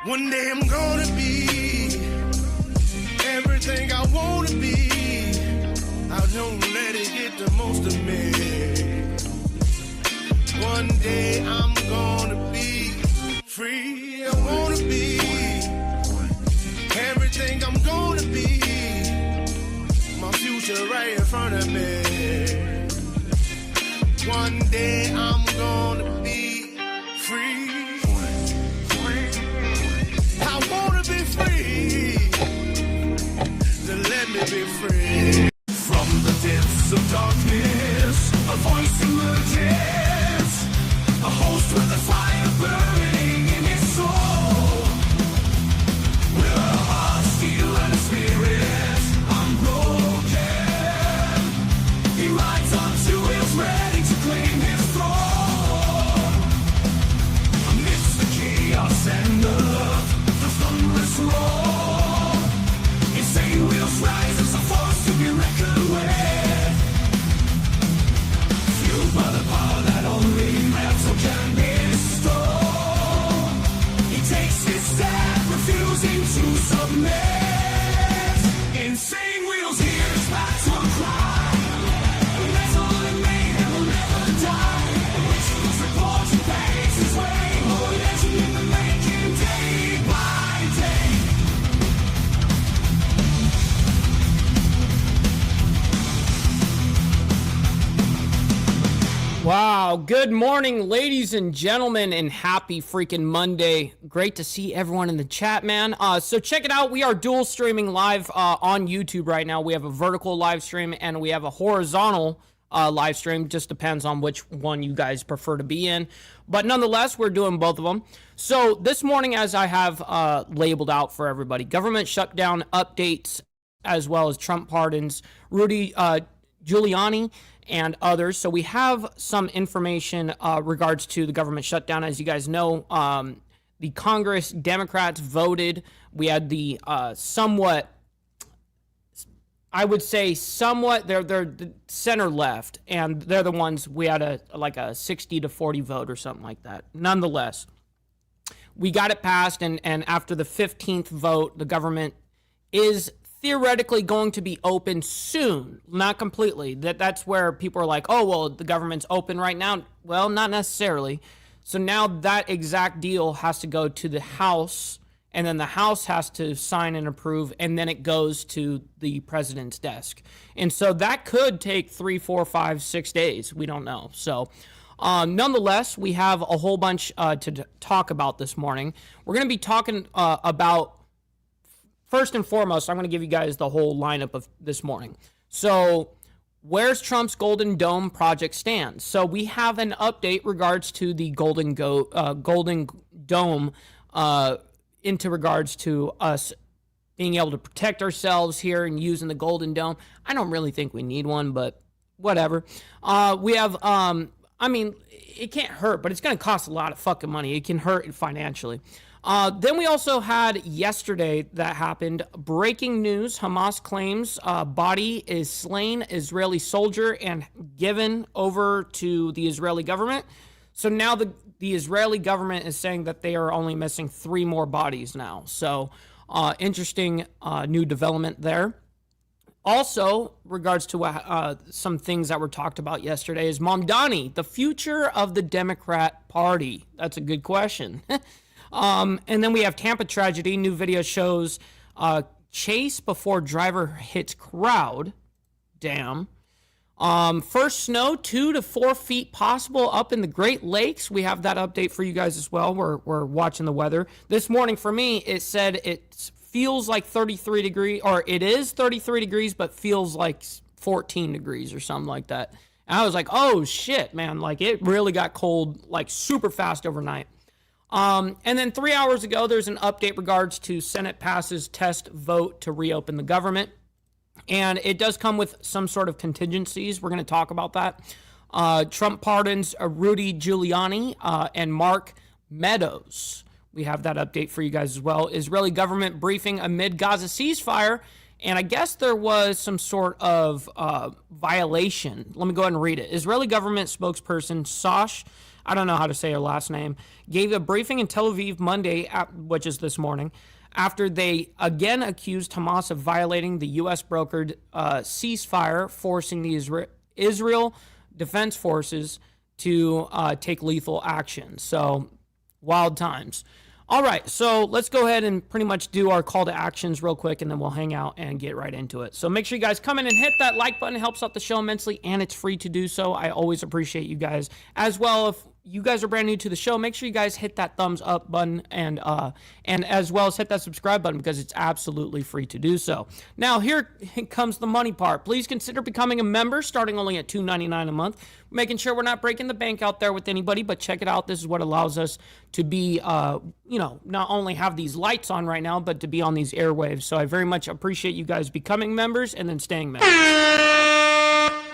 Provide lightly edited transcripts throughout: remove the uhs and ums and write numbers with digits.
One day I'm gonna be everything I wanna be. I don't let it get the most of me. One day I'm gonna be free. I wanna be everything I'm gonna be. My future right in front of me. One day I'm gonna be free. I wanna be free. Then let me be free. From the depths of darkness, a voice emerges. A host with a fire burning in his soul. With a heart, steel, and a spirit unbroken. He rides on two wheels, ready to claim his throne. Amidst the chaos and the love, the thunderous roar. Insane wheels rise as a force to be reckoned with. Fueled by the power that only metal can bestow. He takes his step, refusing to submit. Insane wheels hear his battle cry. Metal and mayhem will never die. The rituals report and paves his way. Oh, legend in the making, day by day. Wow, good morning, ladies and gentlemen, and happy freaking Monday. Great to see everyone in the chat, man. So check it out. We are dual streaming live on YouTube right now. We have a vertical live stream and we have a horizontal live stream. Just depends on which one you guys prefer to be in. But nonetheless, we're doing both of them. So this morning, as I have labeled out for everybody, government shutdown updates, as well as Trump pardons, Rudy, Giuliani, and others. So we have some information regards to the government shutdown. As you guys know, the Congress Democrats voted. We had the somewhat, I would say somewhat, they're the center left, and they're the ones, we had a 60-40 vote or something like that. Nonetheless, we got it passed, and after the 15th vote, the government is theoretically going to be open soon, not completely. That's where people are like, oh, well, the government's open right now. Well, not necessarily. So now that exact deal has to go to the House, and then the House has to sign and approve, and then it goes to the president's desk. And so that could take 3, 4, 5, 6 days. We don't know. So nonetheless, we have a whole bunch to talk about this morning. We're going to be talking about, first and foremost, I'm going to give you guys the whole lineup of this morning. So where's Trump's Golden Dome project stand? So we have an update regards to the Golden Dome into regards to us being able to protect ourselves here and using the Golden Dome. I don't really think we need one, but whatever. We have, I mean, it can't hurt, but it's going to cost a lot of fucking money. It can hurt financially. Then we also had yesterday that happened. Breaking news, Hamas claims body is slain Israeli soldier and given over to the Israeli government. So now the Israeli government is saying that they are only missing 3 more bodies now. So interesting new development there. Also, regards to some things that were talked about yesterday is Mamdani, the future of the Democrat Party. That's a good question. And then we have Tampa tragedy. New video shows chase before driver hits crowd. Damn. First snow, 2 to 4 feet possible up in the Great Lakes. We have that update for you guys as well. We're watching the weather. This morning for me, it said it feels like 33 degrees, or it is 33 degrees, but feels like 14 degrees or something like that. And I was like, oh shit, man. Like it really got cold, like super fast overnight. And then 3 hours ago, there's an update regards to Senate passes test vote to reopen the government. And it does come with some sort of contingencies. We're going to talk about that. Trump pardons Rudy Giuliani and Mark Meadows. We have that update for you guys as well. Israeli government briefing amid Gaza ceasefire. And I guess there was some sort of violation. Let me go ahead and read it. Israeli government spokesperson Sash I don't know how to say her last name, gave a briefing in Tel Aviv Monday, which is this morning, after they again accused Hamas of violating the U.S.-brokered ceasefire, forcing the Israel Defense Forces to take lethal action. So, wild times. All right, so let's go ahead and pretty much do our call to actions real quick, and then we'll hang out and get right into it. So make sure you guys come in and hit that like button. It helps out the show immensely, and it's free to do so. I always appreciate you guys. As well, if you guys are brand new to the show, make sure you guys hit that thumbs up button and as well as hit that subscribe button because it's absolutely free to do so. Now, here comes the money part. Please consider becoming a member starting only at $2.99 a month, making sure we're not breaking the bank out there with anybody, but check it out. This is what allows us to be, not only have these lights on right now, but to be on these airwaves. So I very much appreciate you guys becoming members and then staying members.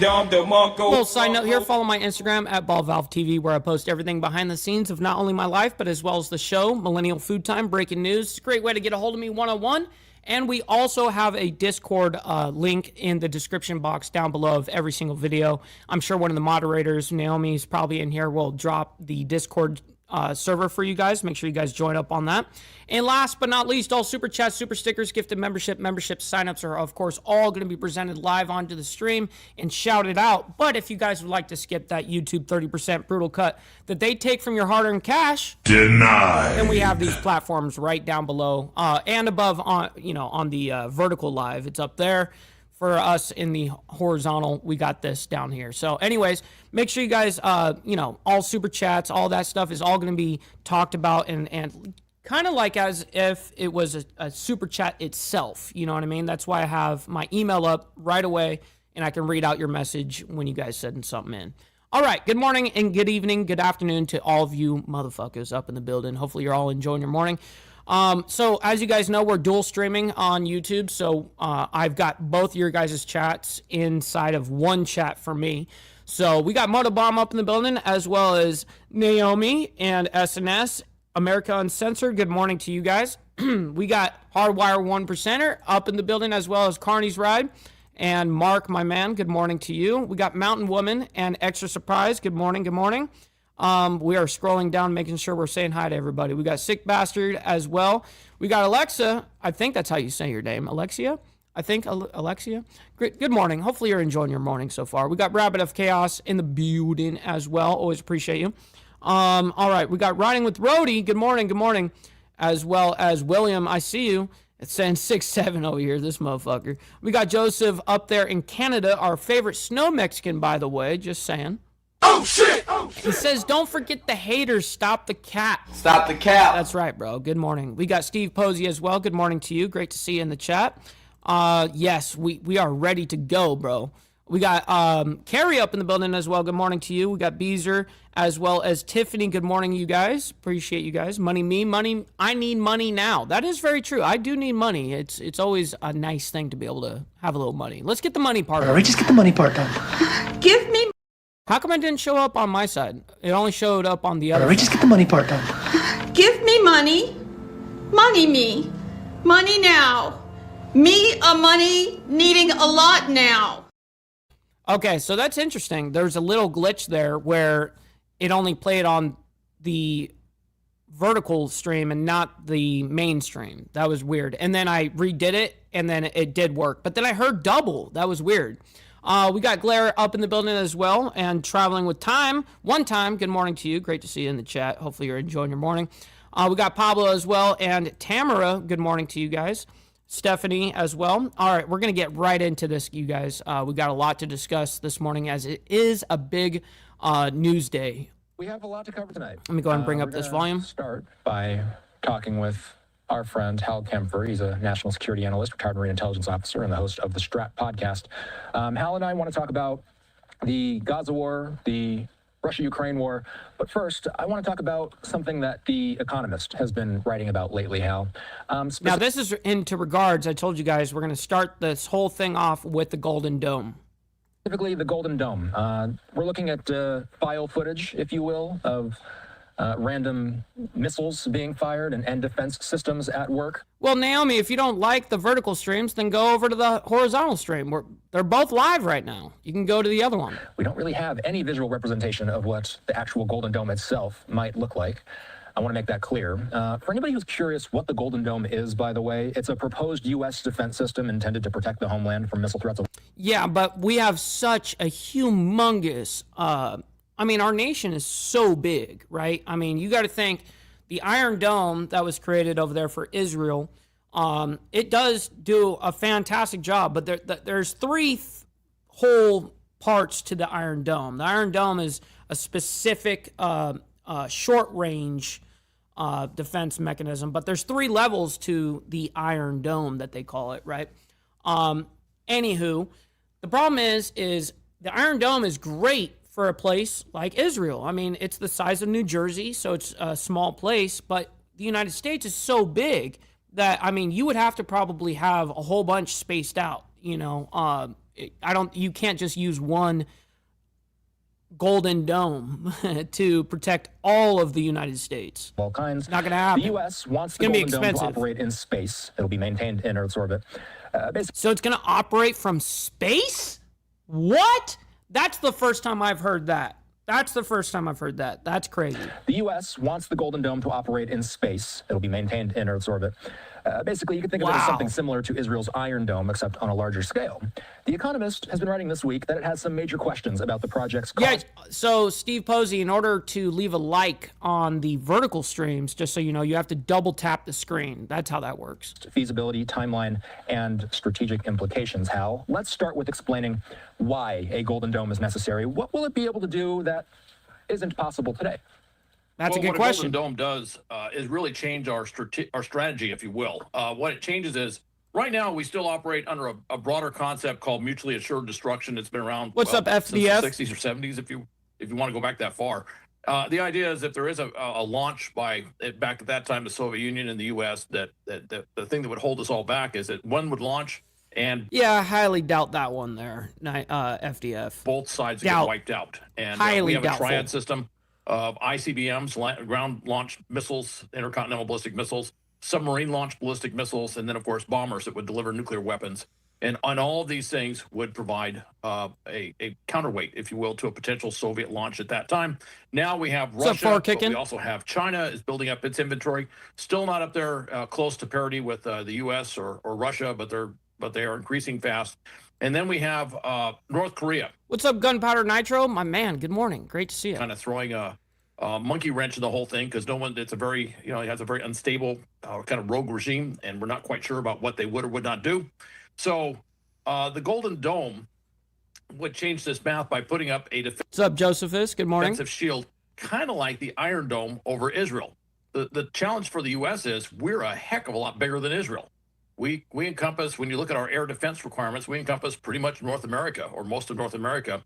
Little side note here, follow my Instagram at BallValveTV, where I post everything behind the scenes of not only my life, but as well as the show, Millennial Food Time, breaking news. It's a great way to get a hold of me one-on-one. And we also have a Discord link in the description box down below of every single video. I'm sure one of the moderators, Naomi's probably in here, will drop the Discord server for you guys. Make sure you guys join up on that. And last but not least, all super chats, super stickers, gifted membership signups are of course all going to be presented live onto the stream and shouted out. But if you guys would like to skip that YouTube 30% brutal cut that they take from your hard-earned cash, denied. Then we have these platforms right down below and above on the vertical live. It's up there. For us in the horizontal, we got this down here. So anyways, make sure you guys, all super chats, all that stuff is all going to be talked about and kind of like as if it was a super chat itself. You know what I mean? That's why I have my email up right away and I can read out your message when you guys send something in. All right, good morning and good evening, good afternoon to all of you motherfuckers up in the building. Hopefully you're all enjoying your morning. So as you guys know, we're dual streaming on YouTube. So, I've got both your guys' chats inside of one chat for me. So we got Motobomb up in the building as well as Naomi and SNS, America Uncensored. Good morning to you guys. We got Hardwire 1%er up in the building as well as Carney's Ride and Mark, my man. Good morning to you. We got Mountain Woman and Extra Surprise. Good morning. Good morning. We are scrolling down, making sure we're saying hi to everybody. We got Sick Bastard as well. We got Alexa. I think that's how you say your name. Alexia? I think Alexia. Great. Good morning. Hopefully you're enjoying your morning so far. We got Rabbit of Chaos in the building as well. Always appreciate you. All right. We got Riding with Rudy. Good morning. Good morning. As well as William. I see you. It's saying 6'7" over here, this motherfucker. We got Joseph up there in Canada, our favorite snow Mexican, by the way. Just saying. Oh shit! Oh shit! He says, don't forget the haters, stop the cat. Stop the cat. That's right, bro. Good morning. We got Steve Posey as well. Good morning to you. Great to see you in the chat. Yes, we are ready to go, bro. We got Carrie up in the building as well. Good morning to you. We got Beezer as well as Tiffany. Good morning, you guys. Appreciate you guys. Money. I need money now. That is very true. I do need money. It's always a nice thing to be able to have a little money. Let's get the money part. All right, just get the money part done. Give me. How come it didn't show up on my side? It only showed up on the other. All right, just get the money part done. Give me money. Money me. Money now. Me a money needing a lot now. Okay, so that's interesting. There's a little glitch there where it only played on the vertical stream and not the main stream. That was weird. And then I redid it and then it did work. But then I heard double. That was weird. We got Glare up in the building as well and traveling with time. One time, good morning to you. Great to see you in the chat. Hopefully you're enjoying your morning. We got Pablo as well and Tamara. Good morning to you guys. Stephanie as well. All right, we're going to get right into this, you guys. We got a lot to discuss this morning as it is a big news day. We have a lot to cover tonight. Let me go ahead and bring up this volume. Start by talking with our friend Hal Kempfer. He's a national security analyst, retired Marine intelligence officer, and the host of the Strat podcast. Hal and I want to talk about the Gaza war, the Russia-Ukraine war. But first, I want to talk about something that The Economist has been writing about lately, Hal. Now, this is into regards, I told you guys, we're going to start this whole thing off with the Golden Dome. Specifically, the Golden Dome. We're looking at file footage, if you will, of random missiles being fired and defense systems at work. Well, Naomi, if you don't like the vertical streams, then go over to the horizontal stream. They're both live right now. You can go to the other one. We don't really have any visual representation of what the actual Golden Dome itself might look like. I want to make that clear. For anybody who's curious what the Golden Dome is, by the way, it's a proposed U.S. defense system intended to protect the homeland from missile threats. Yeah, but we have such a humongous, I mean, our nation is so big, right? I mean, you got to think the Iron Dome that was created over there for Israel, it does do a fantastic job, but there's three whole parts to the Iron Dome. The Iron Dome is a specific short-range defense mechanism, but there's three levels to the Iron Dome that they call it, right? Anywho, the problem is the Iron Dome is great for a place like Israel. I mean, it's the size of New Jersey, so it's a small place, but the United States is so big that, I mean, you would have to probably have a whole bunch spaced out, you know. You can't just use one Golden Dome to protect all of the United States. All kinds. Not going to happen. The U.S. wants the Golden Dome to operate in space. It'll be maintained in Earth's orbit. So it's going to operate from space? What? That's the first time I've heard that. That's crazy. The U.S. wants the Golden Dome to operate in space. It'll be maintained in Earth's orbit. Basically, you can think of it as something similar to Israel's Iron Dome, except on a larger scale. The Economist has been writing this week that it has some major questions about the project's cost. Yeah, so Steve Posey, in order to leave a like on the vertical streams, just so you know, you have to double tap the screen. That's how that works. Feasibility, timeline, and strategic implications. Hal, let's start with explaining why a Golden Dome is necessary. What will it be able to do that isn't possible today? That's a good question. What a Golden Dome does is really change our strategy, if you will. What it changes is, right now, we still operate under a broader concept called mutually assured destruction. It's been around What's up, FDF? Since the 60s or 70s, if you want to go back that far. The idea is if there is a launch back at that time, the Soviet Union and the U.S., that the thing that would hold us all back is that one would launch and... Yeah, I highly doubt that one there, FDF. Both sides get wiped out. And we have a triad system of ICBMs, ground-launched missiles, intercontinental ballistic missiles, submarine-launched ballistic missiles, and then, of course, bombers that would deliver nuclear weapons. And on all of these things would provide a counterweight, if you will, to a potential Soviet launch at that time. Now we have Russia, but we also have China is building up its inventory. Still not up there close to parity with the U.S. or Russia, but they are increasing fast. And then we have North Korea. What's up, Gunpowder Nitro? My man, good morning. Great to see you. Kind of throwing a monkey wrench in the whole thing because it's a very, it has a very unstable kind of rogue regime, and we're not quite sure about what they would or would not do. So the Golden Dome would change this math by putting up a What's up, Josephus? Good morning. defensive shield, kind of like the Iron Dome over Israel. The challenge for the U.S. is we're a heck of a lot bigger than Israel. We encompass, when you look at our air defense requirements, we encompass pretty much North America or most of North America.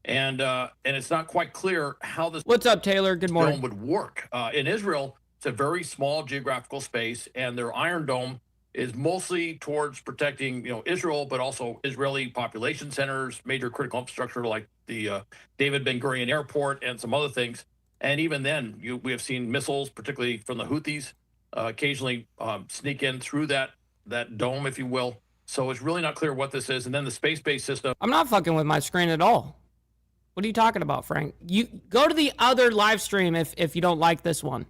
And it's not quite clear how this What's up, Taylor? Good morning. dome would work. In Israel, it's a very small geographical space, and their Iron Dome is mostly towards protecting, Israel, but also Israeli population centers, major critical infrastructure like the David Ben Gurion Airport and some other things. And even then, we have seen missiles, particularly from the Houthis, occasionally sneak in through that dome, if you will. So it's really not clear what this is. And then the space-based system. I'm not fucking with my screen at all. What are you talking about, Frank? You go to the other live stream if you don't like this one.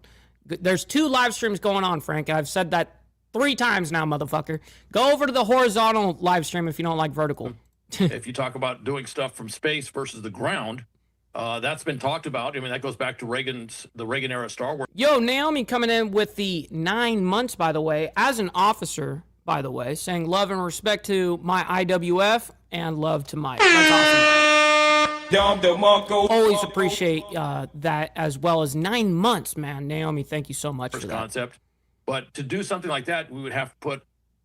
There's 2 live streams going on, Frank. I've said that 3 times now, motherfucker. Go over to the horizontal live stream if you don't like vertical. If you talk about doing stuff from space versus the ground, that's been talked about. I mean, that goes back to the Reagan-era Star Wars. Yo, Naomi coming in with the 9 months, by the way, as an officer, by the way, saying love and respect to my IWF and love to Mike. That's awesome. Always appreciate that, as well as 9 months, man. Naomi, thank you so much for that. Concept. But to do something like that, we would have to put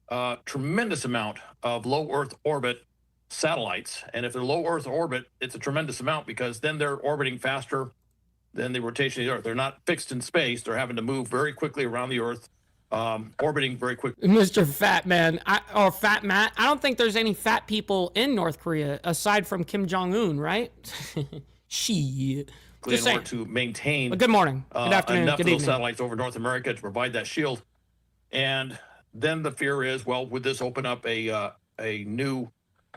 a tremendous amount of low Earth orbit satellites. And if they're low Earth orbit, it's a tremendous amount because then they're orbiting faster than the rotation of the Earth. They're not fixed in space. They're having to move very quickly around the Earth, orbiting very quickly. Mr. Fat Man, or Fat Matt, I don't think there's any fat people in North Korea aside from Kim Jong-un, right? She. Just in order to maintain. Good morning, good afternoon, enough good of evening. those satellites over North America to provide that shield. And then the fear is, well, would this open up a new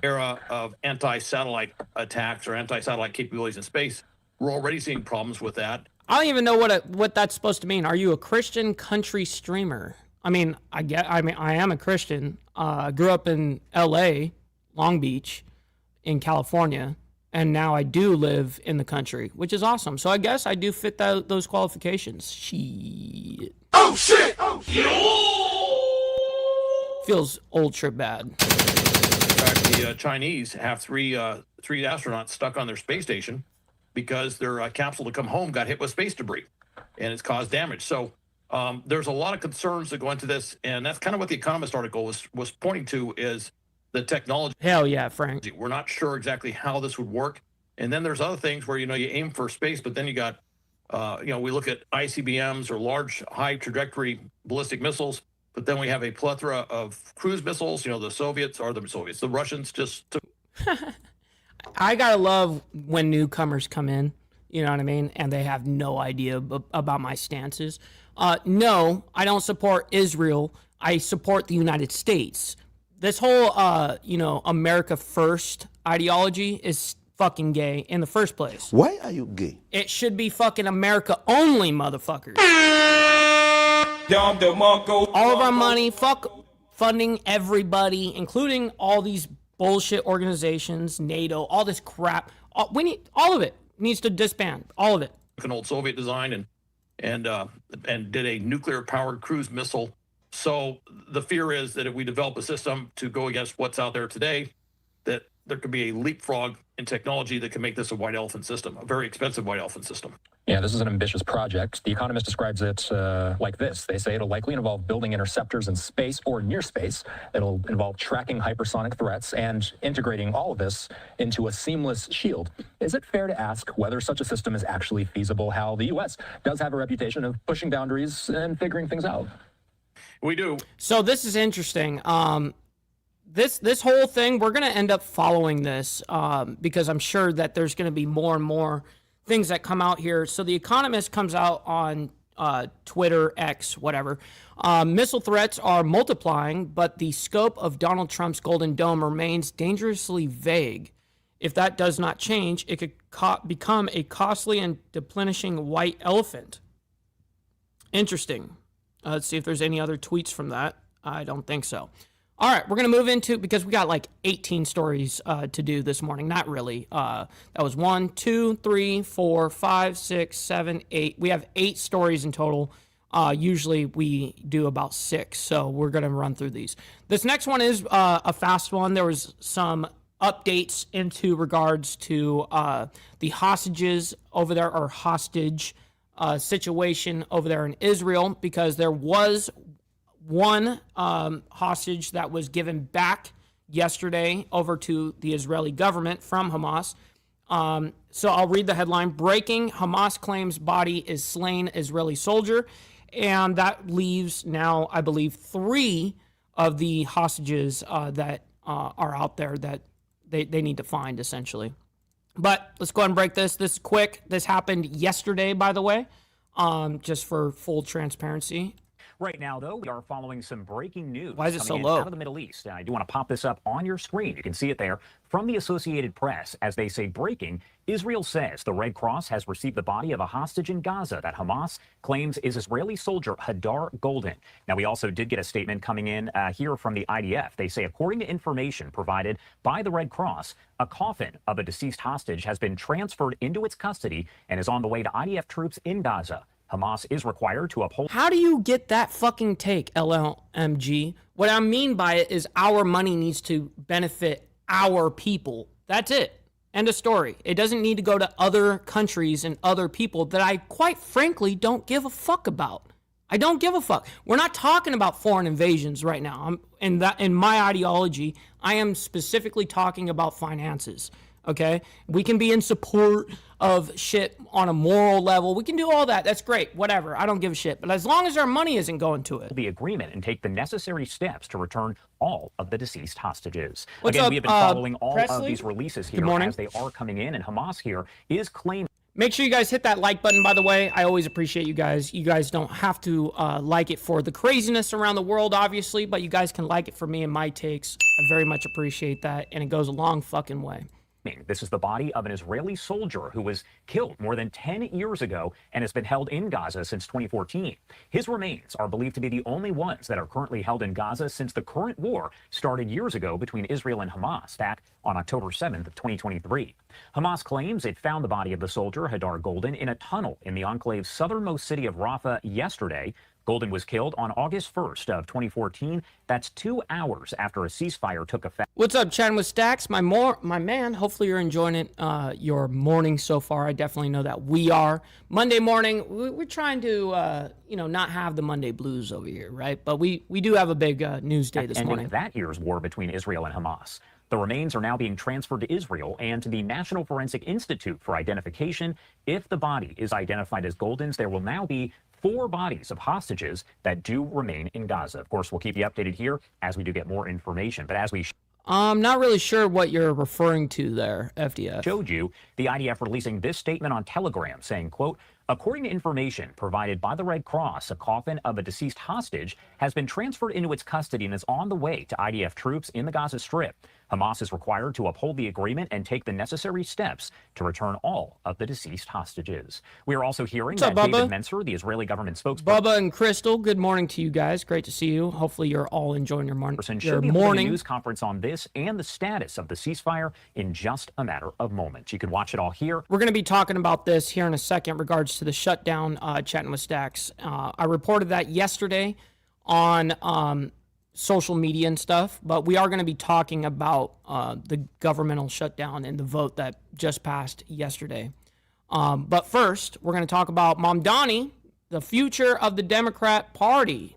era of anti-satellite attacks or anti-satellite capabilities in space? We're already seeing problems with that. I don't even know what that's supposed to mean. Are you a Christian country streamer? I mean, I am a Christian. Grew up in L.A., Long Beach, in California, and now I do live in the country, which is awesome. So I guess I do fit those qualifications. Shit. Oh shit! Oh shit! Feels ultra bad. In fact, the Chinese have three astronauts stuck on their space station because their capsule to come home got hit with space debris, and it's caused damage. So there's a lot of concerns that go into this, and that's kind of what the Economist article was pointing to is the technology. Hell yeah, Frank. We're not sure exactly how this would work. And then there's other things where, you aim for space, but then you got, we look at ICBMs or large high trajectory ballistic missiles, but then we have a plethora of cruise missiles, the Russians just took. I gotta love when newcomers come in, you know what I mean? And they have no idea about my stances. No, I don't support Israel. I support the United States. This whole, America first ideology is fucking gay in the first place. Why are you gay? It should be fucking America only, motherfuckers. All of our money, funding everybody, including all these bullshit organizations, NATO, all this crap. We need all of it. Needs to disband all of it. An old Soviet design and did a nuclear powered cruise missile. So the fear is that if we develop a system to go against what's out there today, that there could be a leapfrog in technology that can make this a white elephant system, a very expensive white elephant system. Yeah, this is an ambitious project. The Economist describes it like this. They say it'll likely involve building interceptors in space or near space. It'll involve tracking hypersonic threats and integrating all of this into a seamless shield. Is it fair to ask whether such a system is actually feasible? How the U.S. does have a reputation of pushing boundaries and figuring things out. We do. So this is interesting. This whole thing, we're going to end up following this because I'm sure that there's going to be more and more things that come out here. So The Economist comes out on Twitter, X, whatever. Missile threats are multiplying, but the scope of Donald Trump's Golden Dome remains dangerously vague. If that does not change, it could become a costly and deplenishing white elephant. Interesting. Let's see if there's any other tweets from that. I don't think so. All right, we're going to move into, because we got like 18 stories to do this morning. Not really. That was 1, 2, 3, 4, 5, 6, 7, 8. We have 8 stories in total. Usually we do about 6, so we're going to run through these. This next one is a fast one. There was some updates into regards to the hostages over there, or hostage situation over there in Israel, because there was one hostage that was given back yesterday over to the Israeli government from Hamas. So I'll read the headline. Breaking: Hamas claims body is slain Israeli soldier. And that leaves now, I believe, 3 of the hostages that are out there that they need to find, essentially. But let's go ahead and break this. This is quick. This happened yesterday, by the way, just for full transparency. Right now, though, we are following some breaking news. Why is it so coming low? Out of the Middle East. And I do want to pop this up on your screen. You can see it there from the Associated Press. As they say, breaking: Israel says the Red Cross has received the body of a hostage in Gaza that Hamas claims is Israeli soldier Hadar Golden. Now, we also did get a statement coming in here from the IDF. They say, according to information provided by the Red Cross, a coffin of a deceased hostage has been transferred into its custody and is on the way to IDF troops in Gaza. Hamas is required to uphold. How do you get that fucking take, LLMG? What I mean by it is our money needs to benefit our people. That's it. End of story. It doesn't need to go to other countries and other people that I quite frankly don't give a fuck about. I don't give a fuck. We're not talking about foreign invasions right now. In my ideology, I am specifically talking about finances. Okay, we can be in support of shit on a moral level. We can do all that. That's great. Whatever. I don't give a shit. But as long as our money isn't going to it. The agreement and take the necessary steps to return all of the deceased hostages. What's Again, up, we have been following all Presley? of these releases Good here morning. as they are coming in, and Hamas here is claiming. Make sure you guys hit that like button, by the way. I always appreciate you guys. You guys don't have to like it for the craziness around the world, obviously, but you guys can like it for me and my takes. I very much appreciate that, and it goes a long fucking way. This is the body of an Israeli soldier who was killed more than 10 years ago and has been held in Gaza since 2014. His remains are believed to be the only ones that are currently held in Gaza since the current war started years ago between Israel and Hamas back on October 7th of 2023. Hamas claims it found the body of the soldier, Hadar Golden, in a tunnel in the enclave's southernmost city of Rafah yesterday. Golden was killed on August 1st of 2014. That's 2 hours after a ceasefire took effect. What's up, chatting with Stacks? My man. Hopefully you're enjoying it. Your morning so far. I definitely know that we are. Monday morning. We're trying to, not have the Monday blues over here, right? But we do have a big news day this morning. That year's war between Israel and Hamas. The remains are now being transferred to Israel and to the National Forensic Institute for identification. If the body is identified as Golden's, there will now be 4 bodies of hostages that do remain in Gaza. Of course, we'll keep you updated here as we do get more information. But as we I'm not really sure what you're referring to there, FDF. Showed you, the IDF releasing this statement on Telegram saying, quote, according to information provided by the Red Cross, a coffin of a deceased hostage has been transferred into its custody and is on the way to IDF troops in the Gaza Strip. Hamas is required to uphold the agreement and take the necessary steps to return all of the deceased hostages. We are also hearing that David Mencer, the Israeli government spokesperson. Bubba and Crystal, good morning to you guys. Great to see you. Hopefully you're all enjoying your morning. Should be holding a news conference on this and the status of the ceasefire in just a matter of moments. You can watch it all here. We're going to be talking about this here in a second in regards to the shutdown, chatting with Stacks. I reported that yesterday on social media and stuff, but we are going to be talking about the governmental shutdown and the vote that just passed yesterday. But first, we're going to talk about Mamdani, the future of the Democrat Party.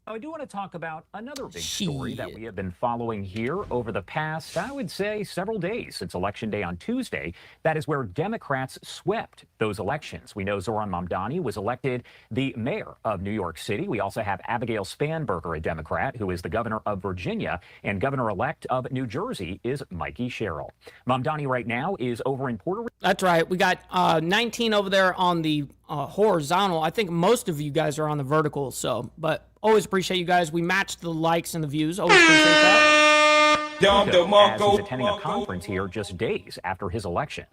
I do want to talk about another big story that we have been following here over the past, I would say, several days since Election Day on Tuesday. That is where Democrats swept those elections. We know Zoran Mamdani was elected the mayor of New York City. We also have Abigail Spanberger, a Democrat, who is the governor of Virginia, and governor-elect of New Jersey is Mikey Sherrill. Mamdani right now is over in Puerto Rico. That's right. We got 19 over there on the horizontal. I think most of you guys are on the vertical, but always appreciate you guys. We matched the likes and the views. Always appreciate that. As he's attending a conference here just days after his election.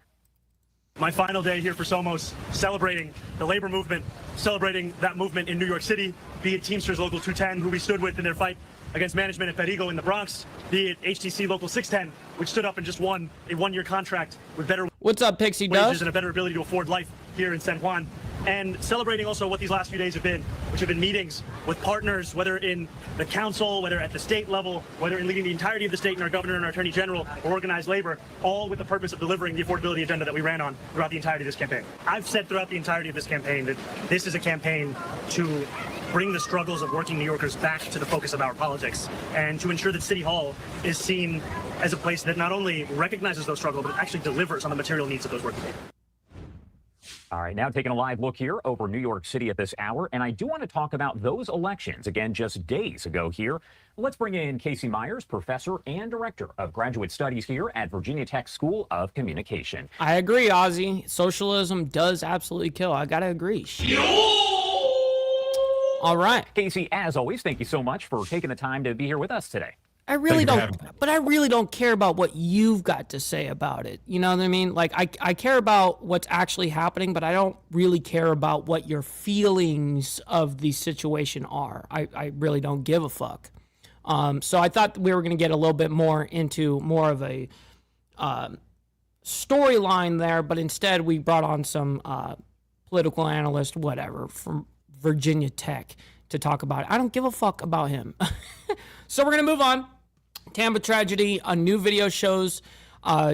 My final day here for Somos, celebrating the labor movement, celebrating that movement in New York City, be it Teamsters Local 210, who we stood with in their fight against management at Perigo in the Bronx, be it HTC Local 610, which stood up and just won a 1-year contract with better What's up, Pixie wages Dust? And a better ability to afford life here in San Juan. And celebrating also what these last few days have been, which have been meetings with partners, whether in the council, whether at the state level, whether in leading the entirety of the state and our governor and our attorney general or organized labor, all with the purpose of delivering the affordability agenda that we ran on throughout the entirety of this campaign. I've said throughout the entirety of this campaign that this is a campaign to bring the struggles of working New Yorkers back to the focus of our politics and to ensure that City Hall is seen as a place that not only recognizes those struggles, but actually delivers on the material needs of those working people. All right, now taking a live look here over New York City at this hour, and I do want to talk about those elections, again, just days ago here. Let's bring in Casey Myers, professor and director of graduate studies here at Virginia Tech School of Communication. I agree, Ozzy. Socialism does absolutely kill. I got to agree. All right. Casey, as always, thank you so much for taking the time to be here with us today. I really don't care about what you've got to say about it. You know what I mean? Like, I care about what's actually happening, but I don't really care about what your feelings of the situation are. I really don't give a fuck. So I thought we were going to get a little bit more into more of a storyline there, but instead we brought on some political analyst, whatever, from Virginia Tech to talk about it. I don't give a fuck about him. So we're going to move on. Tampa tragedy. A new video shows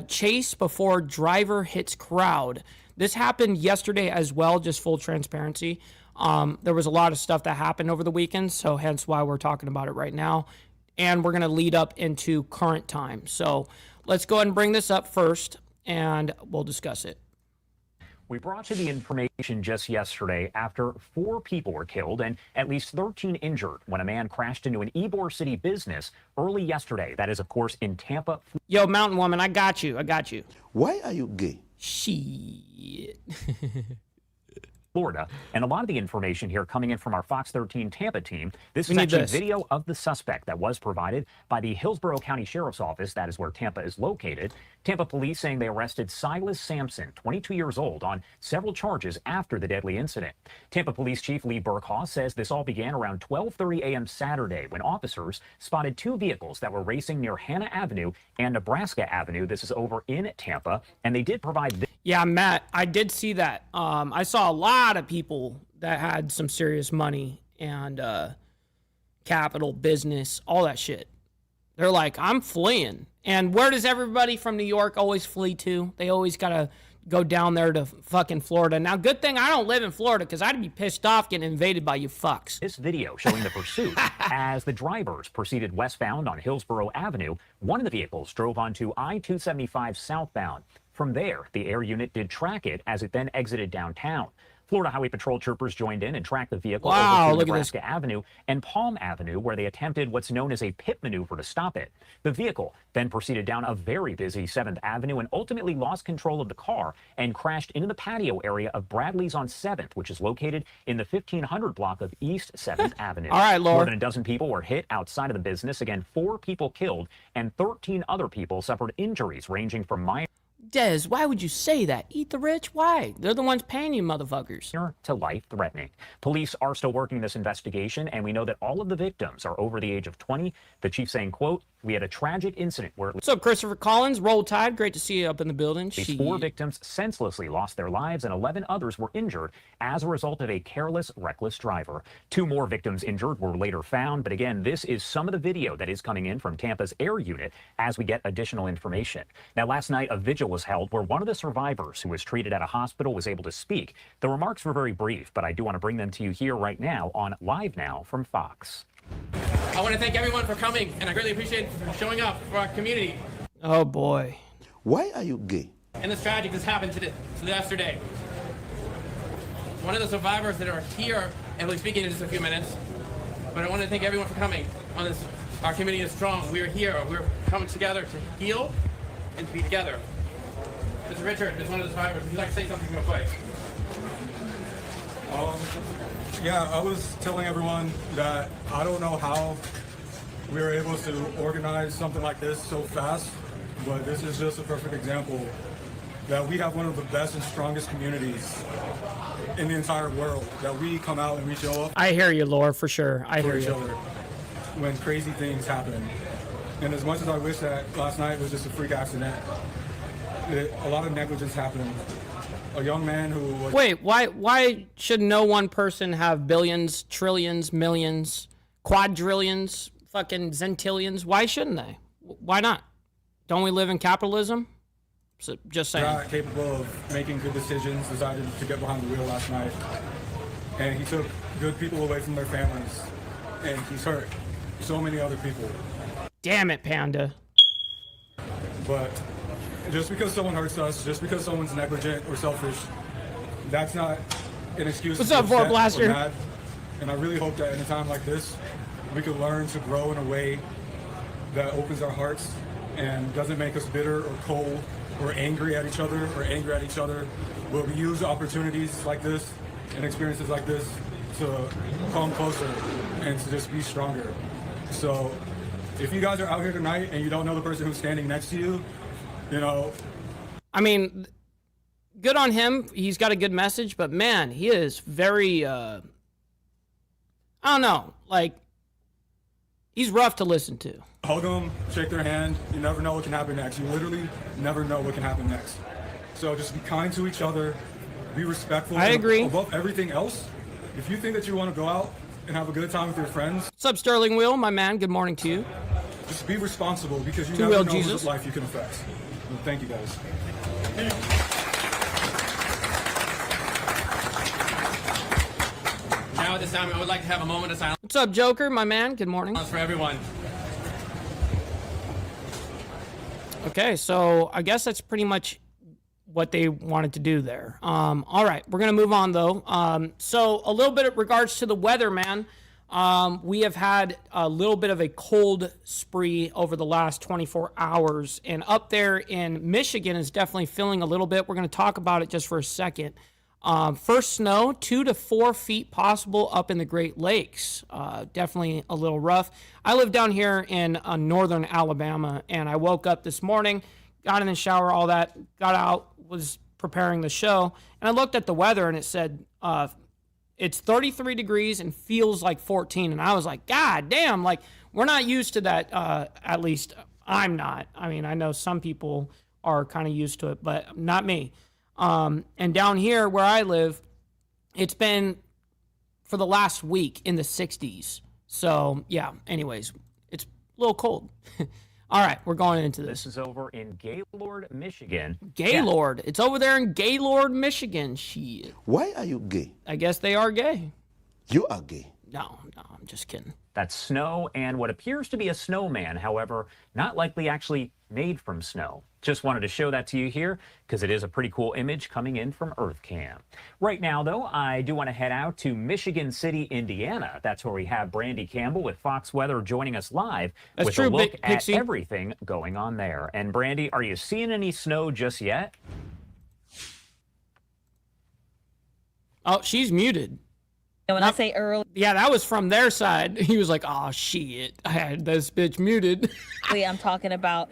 chase before driver hits crowd. This happened yesterday as well, just full transparency. There was a lot of stuff that happened over the weekend, so hence why we're talking about it right now. And we're going to lead up into current time. So let's go ahead and bring this up first, and we'll discuss it. We brought you the information just yesterday after 4 people were killed and at least 13 injured when a man crashed into an Ybor City business early yesterday. That is, of course, in Tampa. Yo, Mountain Woman, I got you. Why are you gay? Shit. Florida. And a lot of the information here coming in from our Fox 13 Tampa team. This is actually video of the suspect that was provided by the Hillsborough County Sheriff's Office. That is where Tampa is located. Tampa police saying they arrested Silas Sampson, 22 years old, on several charges after the deadly incident. Tampa Police Chief Lee Burkhaw says this all began around 12:30 a.m. Saturday when officers spotted two vehicles that were racing near Hannah Avenue and Nebraska Avenue. This is over in Tampa, and they did provide this. Yeah, Matt, I did see that. I saw a lot of people that had some serious money and capital, business, all that shit. They're like, I'm fleeing. And where does everybody from New York always flee to? They always got to go down there to fucking Florida. Now, good thing I don't live in Florida because I'd be pissed off getting invaded by you fucks. This video showing the pursuit as the drivers proceeded westbound on Hillsborough Avenue. One of the vehicles drove onto I-275 southbound. From there, the air unit did track it as it then exited downtown. Florida Highway Patrol troopers joined in and tracked the vehicle over to Nebraska Avenue and Palm Avenue, where they attempted what's known as a pit maneuver to stop it. The vehicle then proceeded down a very busy 7th Avenue and ultimately lost control of the car and crashed into the patio area of Bradley's on 7th, which is located in the 1500 block of East 7th Avenue. All right, Lord. More than a dozen people were hit outside of the business. Again, 4 people killed and 13 other people suffered injuries ranging from minor Dez, why would you say that? Eat the rich? Why? They're the ones paying you, motherfuckers. To life-threatening. Police are still working this investigation, and we know that all of the victims are over the age of 20. The chief saying, quote, we had a tragic incident where... What's up, Christopher Collins? Roll Tide. Great to see you up in the building. These 4 victims senselessly lost their lives, and 11 others were injured as a result of a careless, reckless driver. 2 more victims injured were later found, but again, this is some of the video that is coming in from Tampa's air unit as we get additional information. Now, last night, a vigil was held where one of the survivors who was treated at a hospital was able to speak. The remarks were very brief, but I do want to bring them to you here right now on Live Now from Fox. I want to thank everyone for coming, and I greatly appreciate showing up for our community. Oh, boy. Why are you gay? And this tragedy just happened yesterday. One of the survivors that are here, and we'll be speaking in just a few minutes, but I want to thank everyone for coming on this. Our community is strong. We are here. We're coming together to heal and to be together. Mr. Richard is one of the survivors. Would you like to say something real quick? Yeah, I was telling everyone that I don't know how we were able to organize something like this so fast, but this is just a perfect example that we have one of the best and strongest communities in the entire world, that we come out and we show up. I hear you, Laura, for sure. I hear each you. other when crazy things happen. And as much as I wish that last night was just a freak accident, a lot of negligence happened. A young man who was... Wait, why should no one person have billions, trillions, millions, quadrillions, fucking zentillions? Why shouldn't they? Why not? Don't we live in capitalism? So, just saying. Not capable of making good decisions, decided to get behind the wheel last night. And he took good people away from their families. And he's hurt so many other people. Damn it, Panda. But just because someone hurts us, just because someone's negligent or selfish, that's not an excuse. What's up, Fort Blaster? And I really hope that in a time like this, we can learn to grow in a way that opens our hearts and doesn't make us bitter or cold or angry at each other where we use opportunities like this and experiences like this to come closer and to just be stronger. So if you guys are out here tonight and you don't know the person who's standing next to you, you know, I mean, good on him. He's got a good message, but man, he is very, I don't know, like, he's rough to listen to. Hug them, shake their hand. You never know what can happen next. You literally never know what can happen next. So just be kind to each other, be respectful. I agree. Above everything else, if you think that you want to go out and have a good time with your friends. What's up, Sterling Will, my man? Good morning to you. Just be responsible because you never know whose life you can affect. Well, thank you, guys. Now at this time, I would like to have a moment of silence. What's up, Joker, my man? Good morning. For everyone. Okay, so I guess that's pretty much what they wanted to do there. All right, we're going to move on, though. So a little bit in regards to the weather, man. We have had a little bit of a cold spree over the last 24 hours, and up there in Michigan is definitely feeling a little bit. We're going to talk about it just for a second. First snow, 2 to 4 feet possible up in the Great Lakes. Definitely a little rough. I live down here in northern Alabama, and I woke up this morning, got in the shower, all that, got out, was preparing the show, and I looked at the weather, and it said it's 33 degrees and feels like 14. And I was like, God damn, like, we're not used to that. At least I'm not. I mean, I know some people are kind of used to it, but not me. And down here where I live, it's been for the last week in the 60s. So, yeah, anyways, it's a little cold. All right, we're going into this. This is over in Gaylord, Michigan. Gaylord. Yeah. It's over there in Gaylord, Michigan. Shit. Why are you gay? I guess they are gay. You are gay. No, I'm just kidding. That's snow and what appears to be a snowman, however, not likely actually made from snow. Just wanted to show that to you here because it is a pretty cool image coming in from EarthCam. Right now, though, I do want to head out to Michigan City, Indiana. That's where we have Brandy Campbell with Fox Weather joining us live with a look at everything going on there. And Brandy, are you seeing any snow just yet? Oh, she's muted. And when I say early, yeah, that was from their side. He was like, "Oh shit, I had this bitch muted." I'm talking about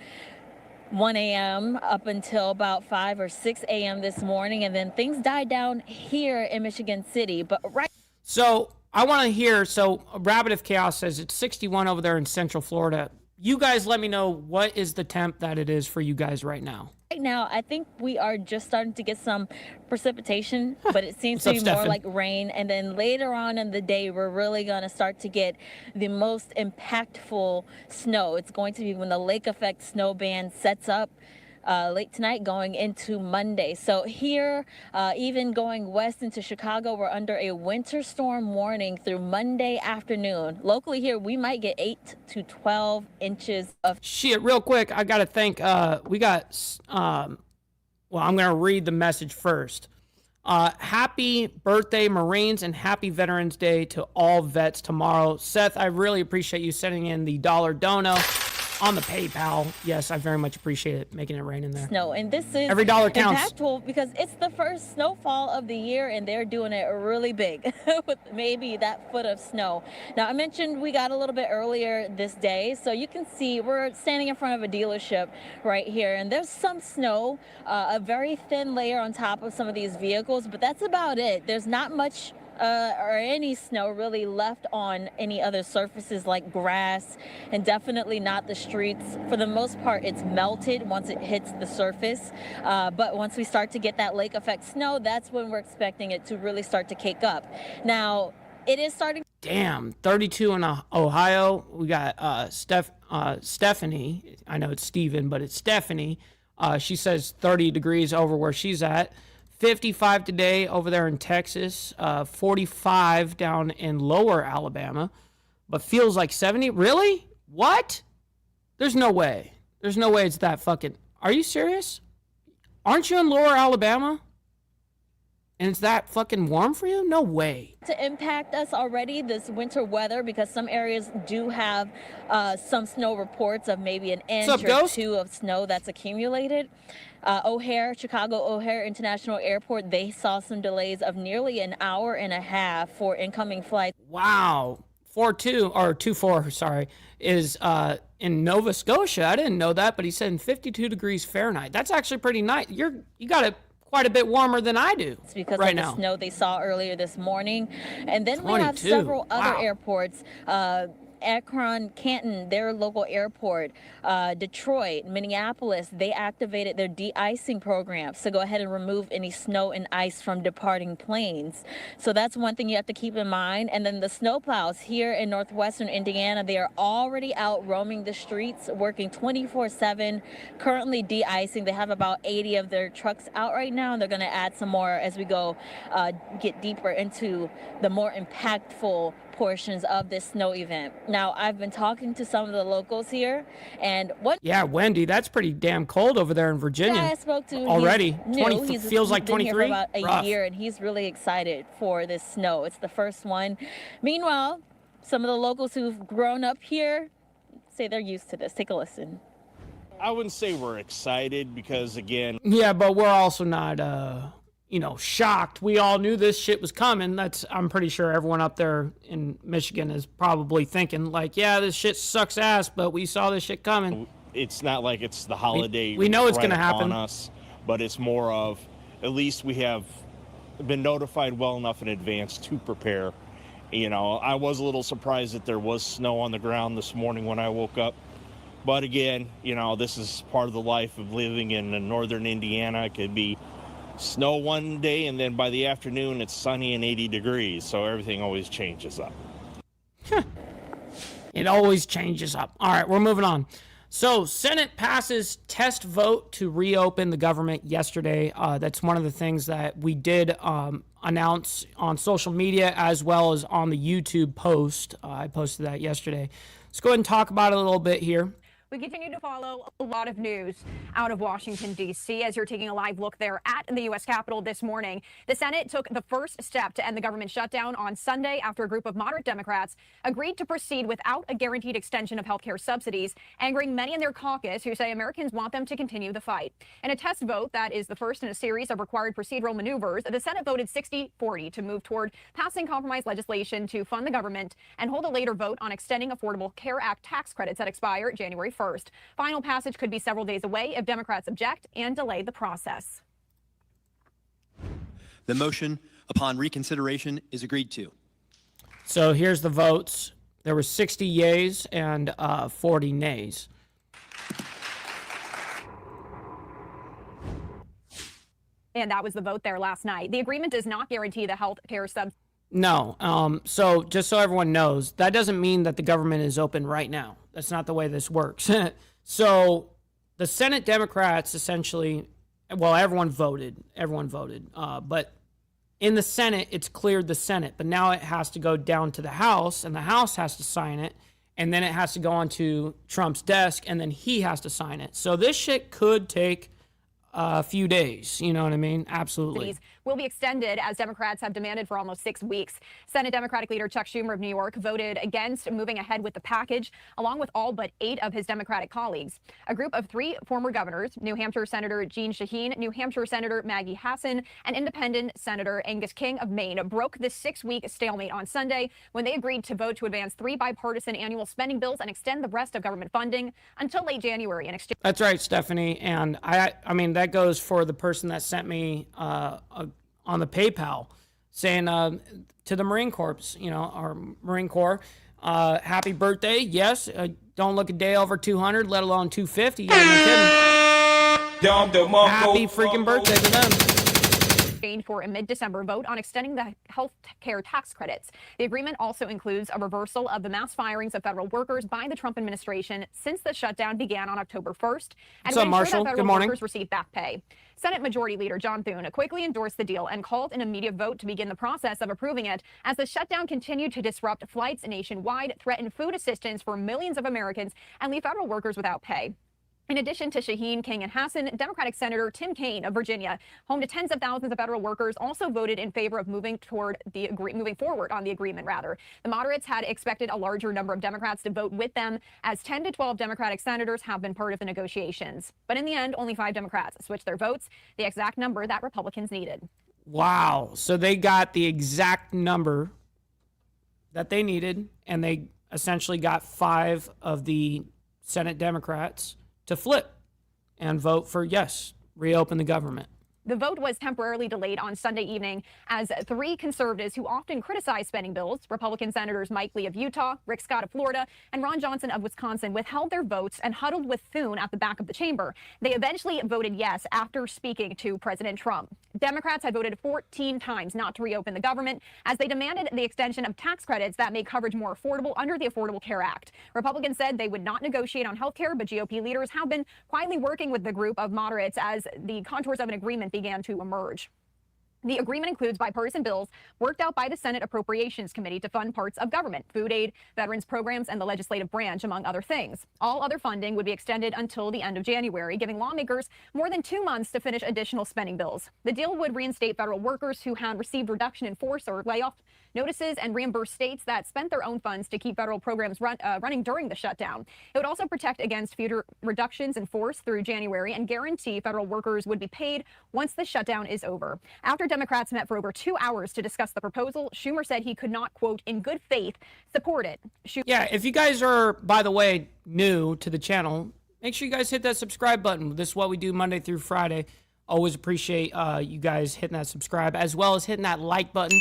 1 a.m. up until about 5 or 6 a.m. this morning, and then things died down here in Michigan City. But so I want to hear. So Rabbit of Chaos says it's 61 over there in Central Florida. You guys, let me know what is the temp that it is for you guys right now. Right now, I think we are just starting to get some precipitation, but it seems to be more like rain. And then later on in the day, we're really going to start to get the most impactful snow. It's going to be when the lake effect snow band sets up late tonight going into Monday. So here, even going west into Chicago, we're under a winter storm warning through Monday afternoon. Locally here, we might get 8 to 12 inches of shit. Real quick, I gotta thank we got well, I'm gonna read the message first. Happy birthday, Marines, and happy Veterans Day to all vets tomorrow. Seth, I really appreciate you sending in the $1 dono on the PayPal. Yes, I very much appreciate it, making it rain in there. Snow, and this is every dollar counts. Impactful because it's the first snowfall of the year, and they're doing it really big with maybe that foot of snow. Now, I mentioned we got a little bit earlier this day, so you can see we're standing in front of a dealership right here, and there's some snow, a very thin layer on top of some of these vehicles, but that's about it. There's not much or any snow really left on any other surfaces like grass, and definitely not the streets. For the most part, it's melted once it hits the surface. But once we start to get that lake effect snow, that's when we're expecting it to really start to cake up. Now, it is starting. Damn, 32 in Ohio. We got Stephanie. I know it's Steven, but it's Stephanie. She says 30 degrees over where she's at. 55 today over there in Texas, 45 down in lower Alabama, but feels like 70. Really? What? There's no way. There's no way it's that fucking... Are you serious? Aren't you in lower Alabama? And it's that fucking warm for you? No way. To impact us already, this winter weather, because some areas do have some snow reports of maybe an inch or two of snow that's accumulated. Chicago O'Hare International Airport, they saw some delays of nearly an hour and a half for incoming flights. Wow. 24, sorry, is in Nova Scotia. I didn't know that, but he said in 52 degrees Fahrenheit. That's actually pretty nice. You got it quite a bit warmer than I do. It's because right of the snow they saw earlier this morning. And then we have several other airports. Akron, Canton, their local airport, Detroit, Minneapolis, they activated their de-icing programs to go ahead and remove any snow and ice from departing planes. So that's one thing you have to keep in mind. And then the snowplows here in northwestern Indiana, they are already out roaming the streets, working 24/7, currently de-icing. They have about 80 of their trucks out right now, and they're going to add some more as we go get deeper into the more impactful portions of this snow event. Now, I've been talking to some of the locals here, and yeah, Wendy, that's pretty damn cold over there in Virginia. Yeah, I spoke to already. He's feels like 23. Been here for about a year, and he's really excited for this snow. It's the first one. Meanwhile, Some of the locals who've grown up here say they're used to this. Take a listen. I wouldn't say we're excited because, again... Yeah, but we're also not, shocked. We all knew this shit was coming. I'm pretty sure everyone up there in Michigan is probably thinking, like, yeah, this shit sucks ass, but we saw this shit coming. It's not like it's the holiday. We know it's going to happen. Us, but it's more of, at least we have been notified well enough in advance to prepare. I was a little surprised that there was snow on the ground this morning when I woke up. But again, this is part of the life of living in northern Indiana. It could be snow one day, and then by the afternoon, it's sunny and 80 degrees. So everything always changes up. It always changes up. All right, we're moving on. So Senate passes test vote to reopen the government yesterday. That's one of the things that we did announce on social media as well as on the YouTube post. I posted that yesterday. Let's go ahead and talk about it a little bit here. We continue to follow a lot of news out of Washington, D.C. as you're taking a live look there at the U.S. Capitol this morning. The Senate took the first step to end the government shutdown on Sunday after a group of moderate Democrats agreed to proceed without a guaranteed extension of health care subsidies, angering many in their caucus who say Americans want them to continue the fight. In a test vote that is the first in a series of required procedural maneuvers, the Senate voted 60-40 to move toward passing compromise legislation to fund the government and hold a later vote on extending Affordable Care Act tax credits that expire January 1st. Final passage could be several days away if Democrats object and delay the process. The motion upon reconsideration is agreed to. So here's the votes. There were 60 yeas and 40 nays. And that was the vote there last night. The agreement does not guarantee the health care subsidy. No. So just so everyone knows, that doesn't mean that the government is open right now. That's not the way this works. So the Senate Democrats essentially, well, everyone voted. But in the Senate, it's cleared the Senate. But now it has to go down to the House, and the House has to sign it. And then it has to go onto Trump's desk, and then he has to sign it. So this shit could take a few days. You know what I mean? Absolutely. Will be extended as Democrats have demanded for almost 6 weeks. Senate Democratic leader Chuck Schumer of New York voted against moving ahead with the package, along with all but 8 of his Democratic colleagues. A group of 3 former governors, New Hampshire Senator Jeanne Shaheen, New Hampshire Senator Maggie Hassan, and Independent Senator Angus King of Maine, broke this 6-week stalemate on Sunday when they agreed to vote to advance 3 bipartisan annual spending bills and extend the rest of government funding until late January. In exchange. That's right, Stephanie. And I mean, that goes for the person that sent me on the PayPal saying to the Marine Corps, our Marine Corps, happy birthday. Yes, don't look a day over 200, let alone 250. Happy freaking birthday to them. For a mid-December vote on extending the health care tax credits. The agreement also includes a reversal of the mass firings of federal workers by the Trump administration since the shutdown began on October 1st. And What's up, Marshall? That Good federal morning. workers receive back pay. Senate Majority Leader John Thune quickly endorsed the deal and called an immediate vote to begin the process of approving it as the shutdown continued to disrupt flights nationwide, threaten food assistance for millions of Americans, and leave federal workers without pay. In addition to Shaheen, King, and Hassan, Democratic Senator Tim Kaine of Virginia, home to tens of thousands of federal workers, also voted in favor of moving forward on the agreement. The moderates had expected a larger number of Democrats to vote with them, as 10 to 12 Democratic senators have been part of the negotiations. But in the end, only 5 Democrats switched their votes, the exact number that Republicans needed. Wow. So they got the exact number that they needed, and they essentially got 5 of the Senate Democrats to flip and vote for, yes, reopen the government. The vote was temporarily delayed on Sunday evening as 3 conservatives who often criticize spending bills, Republican Senators Mike Lee of Utah, Rick Scott of Florida, and Ron Johnson of Wisconsin, withheld their votes and huddled with Thune at the back of the chamber. They eventually voted yes after speaking to President Trump. Democrats had voted 14 times not to reopen the government as they demanded the extension of tax credits that make coverage more affordable under the Affordable Care Act. Republicans said they would not negotiate on health care, but GOP leaders have been quietly working with the group of moderates as the contours of an agreement began to emerge. The agreement includes bipartisan bills worked out by the Senate Appropriations Committee to fund parts of government, food aid, veterans programs, and the legislative branch, among other things. All other funding would be extended until the end of January, giving lawmakers more than 2 months to finish additional spending bills. The deal would reinstate federal workers who had received reduction in force or layoff notices and reimburse states that spent their own funds to keep federal programs running during the shutdown. It would also protect against future reductions in force through January and guarantee federal workers would be paid once the shutdown is over. After Democrats met for over 2 hours to discuss the proposal, Schumer said he could not, quote, in good faith, support it. Yeah, if you guys are, by the way, new to the channel, make sure you guys hit that subscribe button. This is what we do Monday through Friday. Always appreciate you guys hitting that subscribe, as well as hitting that like button.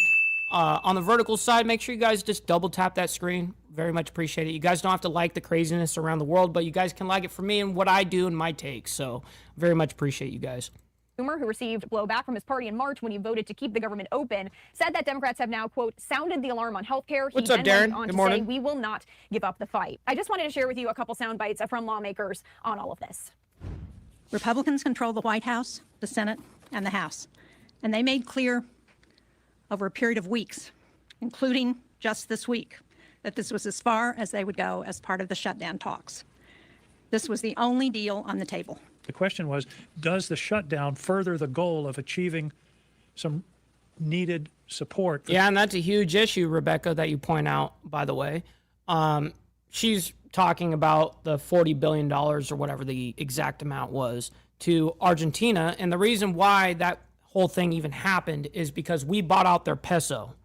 On the vertical side, make sure you guys just double tap that screen. Very much appreciate it. You guys don't have to like the craziness around the world, but you guys can like it for me and what I do and my takes. So very much appreciate you guys. Schumer, who received blowback from his party in March when he voted to keep the government open, said that Democrats have now, quote, sounded the alarm on health care. What's up, Darren? Good morning. Say, we will not give up the fight. I just wanted to share with you a couple sound bites from lawmakers on all of this. Republicans control the White House, the Senate, and the House. And they made clear over a period of weeks, including just this week, that this was as far as they would go as part of the shutdown talks. This was the only deal on the table. The question was, does the shutdown further the goal of achieving some needed support? Yeah, and that's a huge issue, Rebecca, that you point out, by the way. She's talking about the $40 billion or whatever the exact amount was to Argentina. And the reason why that whole thing even happened is because we bought out their peso,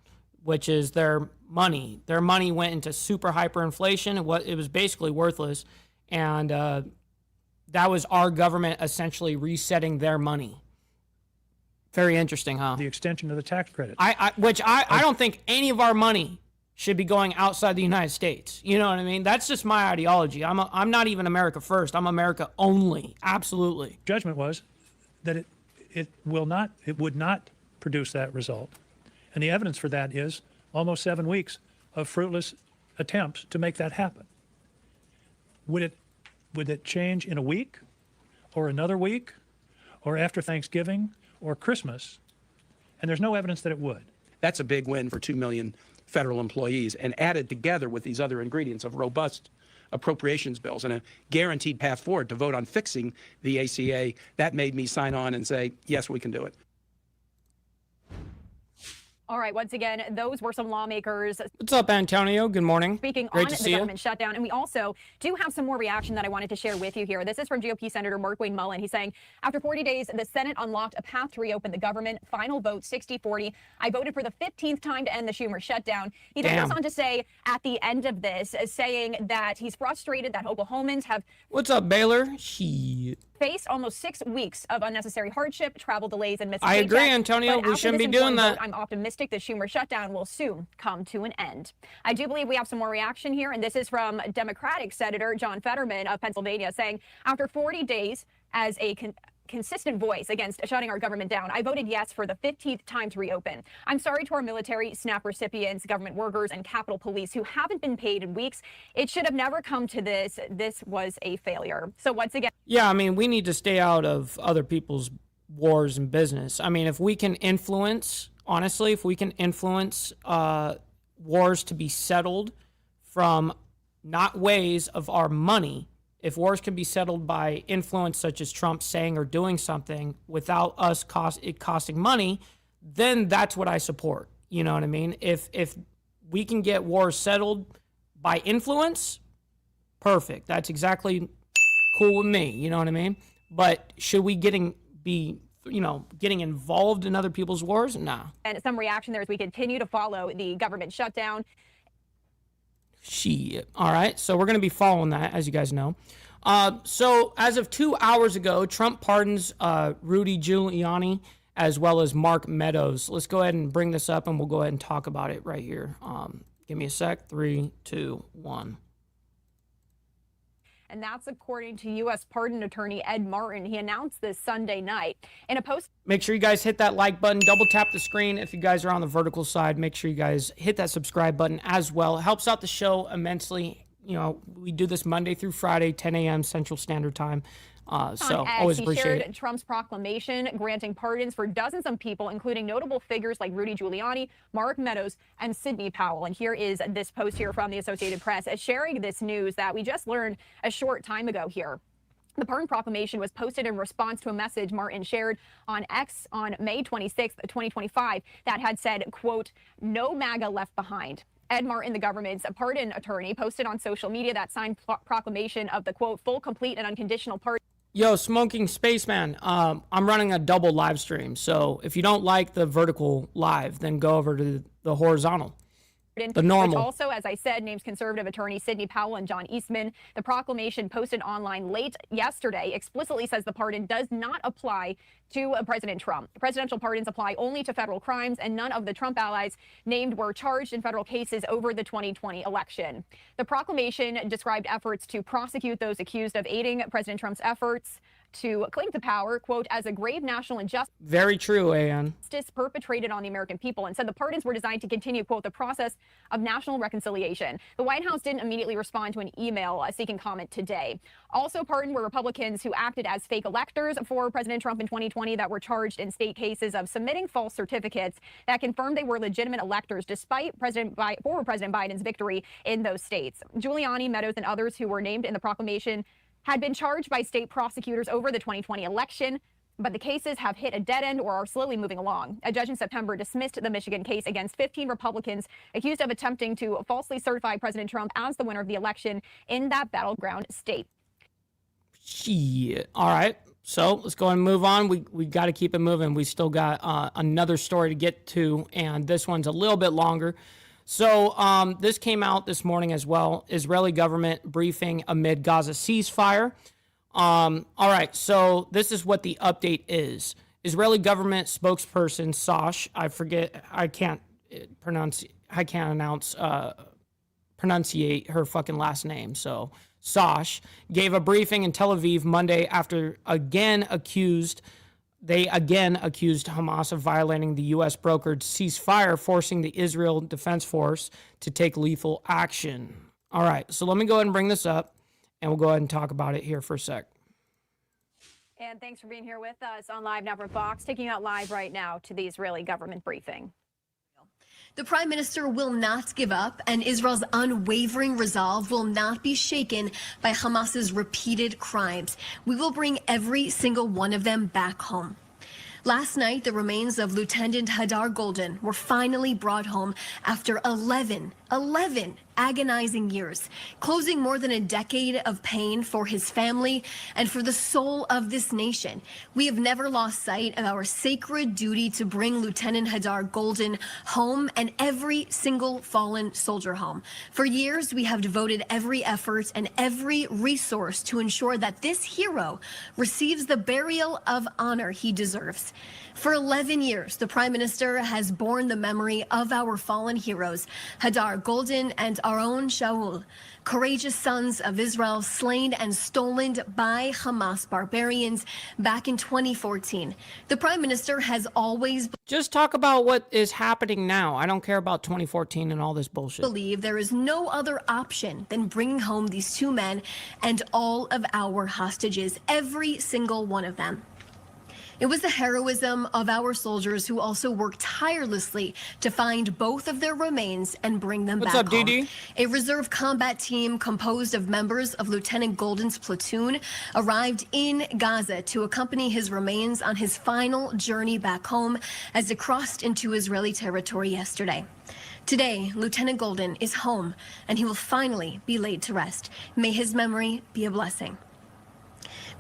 which is their money. Their money went into super hyperinflation. It was basically worthless. And that was our government essentially resetting their money. Very interesting, huh? The extension of the tax credit. I don't think any of our money should be going outside the United States. You know what I mean? That's just my ideology. I'm not even America first. I'm America only. Absolutely. Judgment was that it would not produce that result. And the evidence for that is almost 7 weeks of fruitless attempts to make that happen. Would it change in a week or another week or after Thanksgiving or Christmas? And there's no evidence that it would. That's a big win for 2 million federal employees, and added together with these other ingredients of robust appropriations bills and a guaranteed path forward to vote on fixing the ACA, that made me sign on and say, yes, we can do it. All right, once again, those were some lawmakers. What's up, Antonio? Good morning. Speaking Great on to the see you. government shutdown. And we also do have some more reaction that I wanted to share with you here. This is from GOP Senator Markwayne Mullin. He's saying, after 40 days, the Senate unlocked a path to reopen the government. Final vote, 60-40. I voted for the 15th time to end the Schumer shutdown. He then goes on to say at the end of this, saying that he's frustrated that Oklahomans have... What's up, Baylor? Shit. Faced almost 6 weeks of unnecessary hardship, travel delays, and missing I agree, paychecks. Antonio. But we after shouldn't this be doing important that. vote, I'm optimistic the Schumer shutdown will soon come to an end. I do believe we have some more reaction here, and this is from Democratic Senator John Fetterman of Pennsylvania saying, after 40 days as a consistent voice against shutting our government down, I voted yes for the 15th time to reopen. I'm sorry to our military, SNAP recipients, government workers, and Capitol Police who haven't been paid in weeks. It should have never come to this. This was a failure. So once again... Yeah, I mean, we need to stay out of other people's wars and business. I mean, if we can influence, honestly, if we can influence wars to be settled from not ways of our money, if wars can be settled by influence such as Trump saying or doing something without us it costing money, then that's what I support. You know what I mean? If we can get wars settled by influence, perfect. That's exactly cool with me. You know what I mean? But should we be getting involved in other people's wars? Nah. And some reaction there as we continue to follow the government shutdown. Shit. All right. So we're going to be following that, as you guys know. So as of 2 hours ago, Trump pardons Rudy Giuliani as well as Mark Meadows. Let's go ahead and bring this up and we'll go ahead and talk about it right here. Give me a sec. 3, 2, 1. And that's according to U.S. Pardon Attorney Ed Martin. He announced this Sunday night in a post. Make sure you guys hit that like button, double tap the screen. If you guys are on the vertical side, make sure you guys hit that subscribe button as well. It helps out the show immensely. You know, we do this Monday through Friday, 10 a.m. Central Standard Time. So always appreciate it. Trump's proclamation granting pardons for dozens of people, including notable figures like Rudy Giuliani, Mark Meadows, and Sidney Powell. And here is this post here from the Associated Press sharing this news that we just learned a short time ago here. The pardon proclamation was posted in response to a message Martin shared on X on May 26, 2025, that had said, quote, "No MAGA left behind." Ed Martin, the government's pardon attorney, posted on social media that signed proclamation of the, quote, "full, complete, and unconditional pardon." Yo, Smoking Spaceman, I'm running a double live stream. So if you don't like the vertical live, then go over to the horizontal. The normal. Which also, as I said, names conservative attorneys Sidney Powell and John Eastman. The proclamation posted online late yesterday explicitly says the pardon does not apply to President Trump. Presidential pardons apply only to federal crimes, and none of the Trump allies named were charged in federal cases over the 2020 election. The proclamation described efforts to prosecute those accused of aiding President Trump's efforts to cling to power, quote, as a grave national injustice. Very true, AN. Perpetrated on the American people, and said the pardons were designed to continue, quote, the process of national reconciliation. The White House didn't immediately respond to an email seeking comment today. Also pardoned were Republicans who acted as fake electors for President Trump in 2020 that were charged in state cases of submitting false certificates that confirmed they were legitimate electors despite former President Biden's victory in those states. Giuliani, Meadows, and others who were named in the proclamation had been charged by state prosecutors over the 2020 election, but the cases have hit a dead end or are slowly moving along. A judge in September dismissed the Michigan case against 15 Republicans accused of attempting to falsely certify President Trump as the winner of the election in that battleground state. Shit. All right. So let's go and move on. We got to keep it moving. We still got another story to get to, and this one's a little bit longer. So this came out this morning as well. Israeli government briefing amid Gaza ceasefire. All right, so this is what the update is. Israeli government spokesperson Sash, I can't pronunciate her fucking last name. So Sash gave a briefing in Tel Aviv Monday after they again accused Hamas of violating the U.S. brokered ceasefire, forcing the Israel Defense Force to take lethal action. All right, so let me go ahead and bring this up, and we'll go ahead and talk about it here for a sec. And thanks for being here with us on Live Now from Fox, taking you out live right now to the Israeli government briefing. The prime minister will not give up, and Israel's unwavering resolve will not be shaken by Hamas's repeated crimes. We will bring every single one of them back home. Last night, the remains of Lieutenant Hadar Golden were finally brought home after 11 agonizing years, closing more than a decade of pain for his family and for the soul of this nation. We have never lost sight of our sacred duty to bring Lieutenant Hadar Golden home and every single fallen soldier home. For years, we have devoted every effort and every resource to ensure that this hero receives the burial of honor he deserves. For 11 years, the Prime Minister has borne the memory of our fallen heroes, Hadar Golden and our own Shaul, courageous sons of Israel slain and stolen by Hamas barbarians back in 2014. The Prime Minister has always just talk about what is happening now. I don't care about 2014 and all this bullshit. Believe there is no other option than bringing home these two men and all of our hostages, every single one of them. It was the heroism of our soldiers who also worked tirelessly to find both of their remains and bring them back home. What's up, DD? A reserve combat team composed of members of Lieutenant Golden's platoon arrived in Gaza to accompany his remains on his final journey back home as it crossed into Israeli territory yesterday. Today, Lieutenant Golden is home, and he will finally be laid to rest. May his memory be a blessing.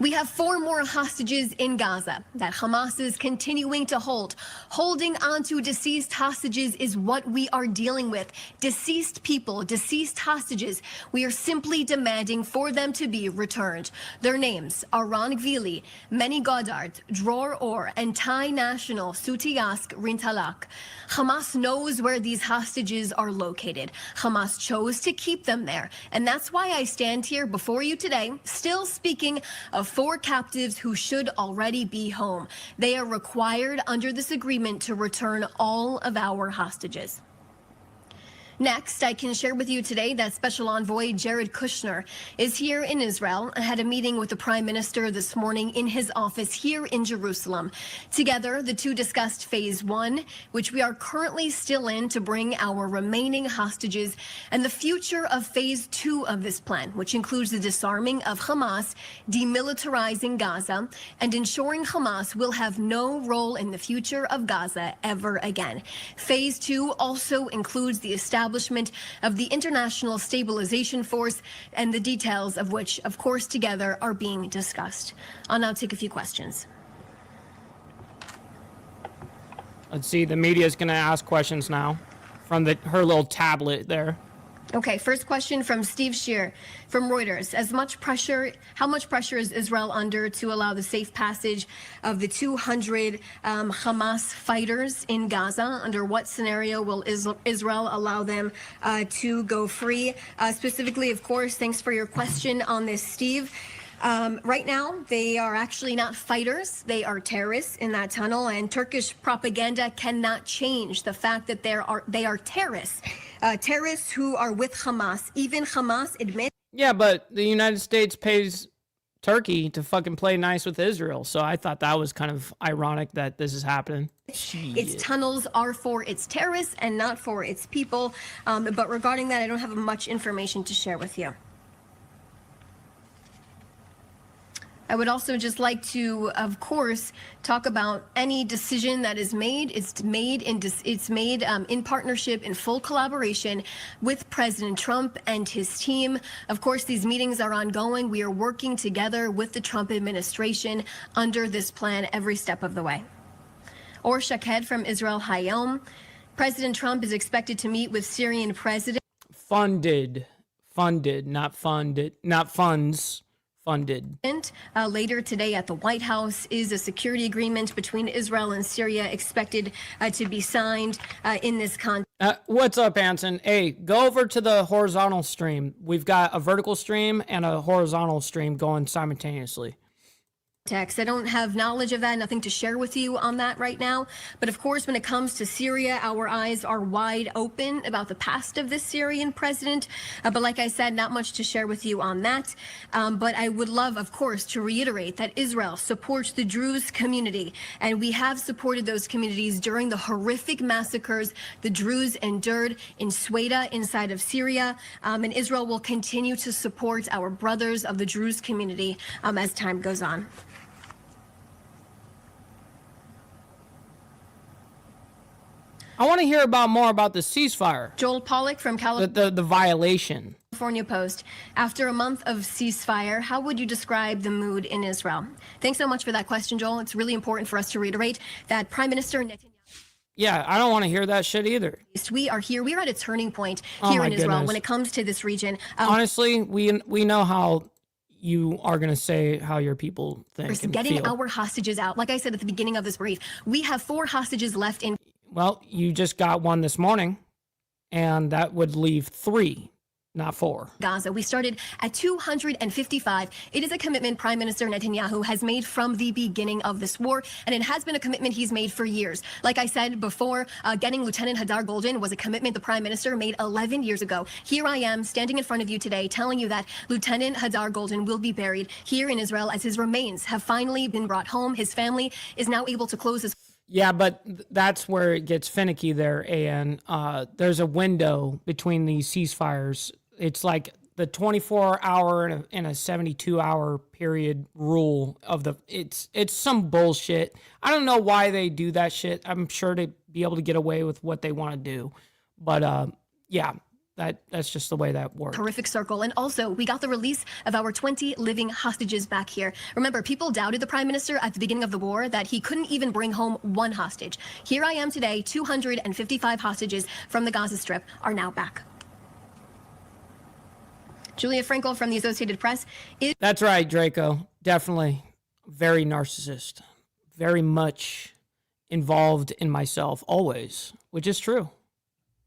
We have 4 more hostages in Gaza that Hamas is continuing to hold. Holding on to deceased hostages is what we are dealing with. Deceased people, deceased hostages. We are simply demanding for them to be returned. Their names are Ron Gvili, Meni Goddard, Dror Or, and Thai national Sutiask Rintalak. Hamas knows where these hostages are located. Hamas chose to keep them there. And that's why I stand here before you today, still speaking of 4 captives who should already be home. They are required under this agreement to return all of our hostages. Next, I can share with you today that Special Envoy Jared Kushner is here in Israel and had a meeting with the Prime Minister this morning in his office here in Jerusalem. Together, the two discussed Phase 1, which we are currently still in to bring our remaining hostages, and the future of Phase 2 of this plan, which includes the disarming of Hamas, demilitarizing Gaza, and ensuring Hamas will have no role in the future of Gaza ever again. Phase 2 also includes the establishment of the International Stabilization Force, and the details of which, of course, together are being discussed. I'll now take a few questions. Let's see, the media is going to ask questions now from her little tablet there. Okay, first question from Steve Shear from Reuters. How much pressure is Israel under to allow the safe passage of the 200 Hamas fighters in Gaza? Under what scenario will Israel allow them to go free? Specifically, of course, thanks for your question on this, Steve. Right now, they are actually not fighters. They are terrorists in that tunnel, and Turkish propaganda cannot change the fact that they are terrorists. Terrorists who are with Hamas. Even Hamas admits. Yeah, but the United States pays Turkey to fucking play nice with Israel, so I thought that was kind of ironic that this is happening. Its tunnels are for its terrorists and not for its people. But regarding that, I don't have much information to share with you. I would also just like to, of course, talk about any decision that is made. It's made in partnership, in full collaboration with President Trump and his team. Of course, these meetings are ongoing. We are working together with the Trump administration under this plan every step of the way. Or Shaked from Israel Hayom. President Trump is expected to meet with Syrian President. Funded, not funds. Funded. Later today at the White House is a security agreement between Israel and Syria expected to be signed in this context. What's up, Anson? Hey, go over to the horizontal stream. We've got a vertical stream and a horizontal stream going simultaneously. I don't have knowledge of that, nothing to share with you on that right now. But of course, when it comes to Syria, our eyes are wide open about the past of this Syrian president. But like I said, not much to share with you on that. But I would love, of course, to reiterate that Israel supports the Druze community. And we have supported those communities during the horrific massacres the Druze endured in Sweda inside of Syria. And Israel will continue to support our brothers of the Druze community as time goes on. I want to hear more about the ceasefire. Joel Pollack from California. The violation. California Post. After a month of ceasefire, how would you describe the mood in Israel? Thanks so much for that question, Joel. It's really important for us to reiterate that Prime Minister Netanyahu. Yeah, I don't want to hear that shit either. We are here. We are at a turning point here in Israel when it comes to this region. Honestly, we know how you are going to say how your people think and getting feel. Our hostages out. Like I said at the beginning of this brief, we have 4 hostages left in. Well, you just got one this morning, and that would leave 3, not 4. Gaza. We started at 255. It is a commitment Prime Minister Netanyahu has made from the beginning of this war, and it has been a commitment he's made for years. Like I said before, getting Lieutenant Hadar Golden was a commitment the Prime Minister made 11 years ago. Here I am standing in front of you today telling you that Lieutenant Hadar Golden will be buried here in Israel as his remains have finally been brought home. His family is now able to close his. Yeah, but that's where it gets finicky there, and there's a window between these ceasefires. It's like the 24-hour and a 72-hour period rule of the. It's some bullshit. I don't know why they do that shit. I'm sure to be able to get away with what they want to do, but yeah. That's just the way that works. Horrific circle. And also, we got the release of our 20 living hostages back here. Remember, people doubted the Prime Minister at the beginning of the war that he couldn't even bring home 1 hostage. Here I am today, 255 hostages from the Gaza Strip are now back. Julia Frankel from the Associated Press. That's right, Draco. Definitely very narcissist. Very much involved in myself, always, which is true.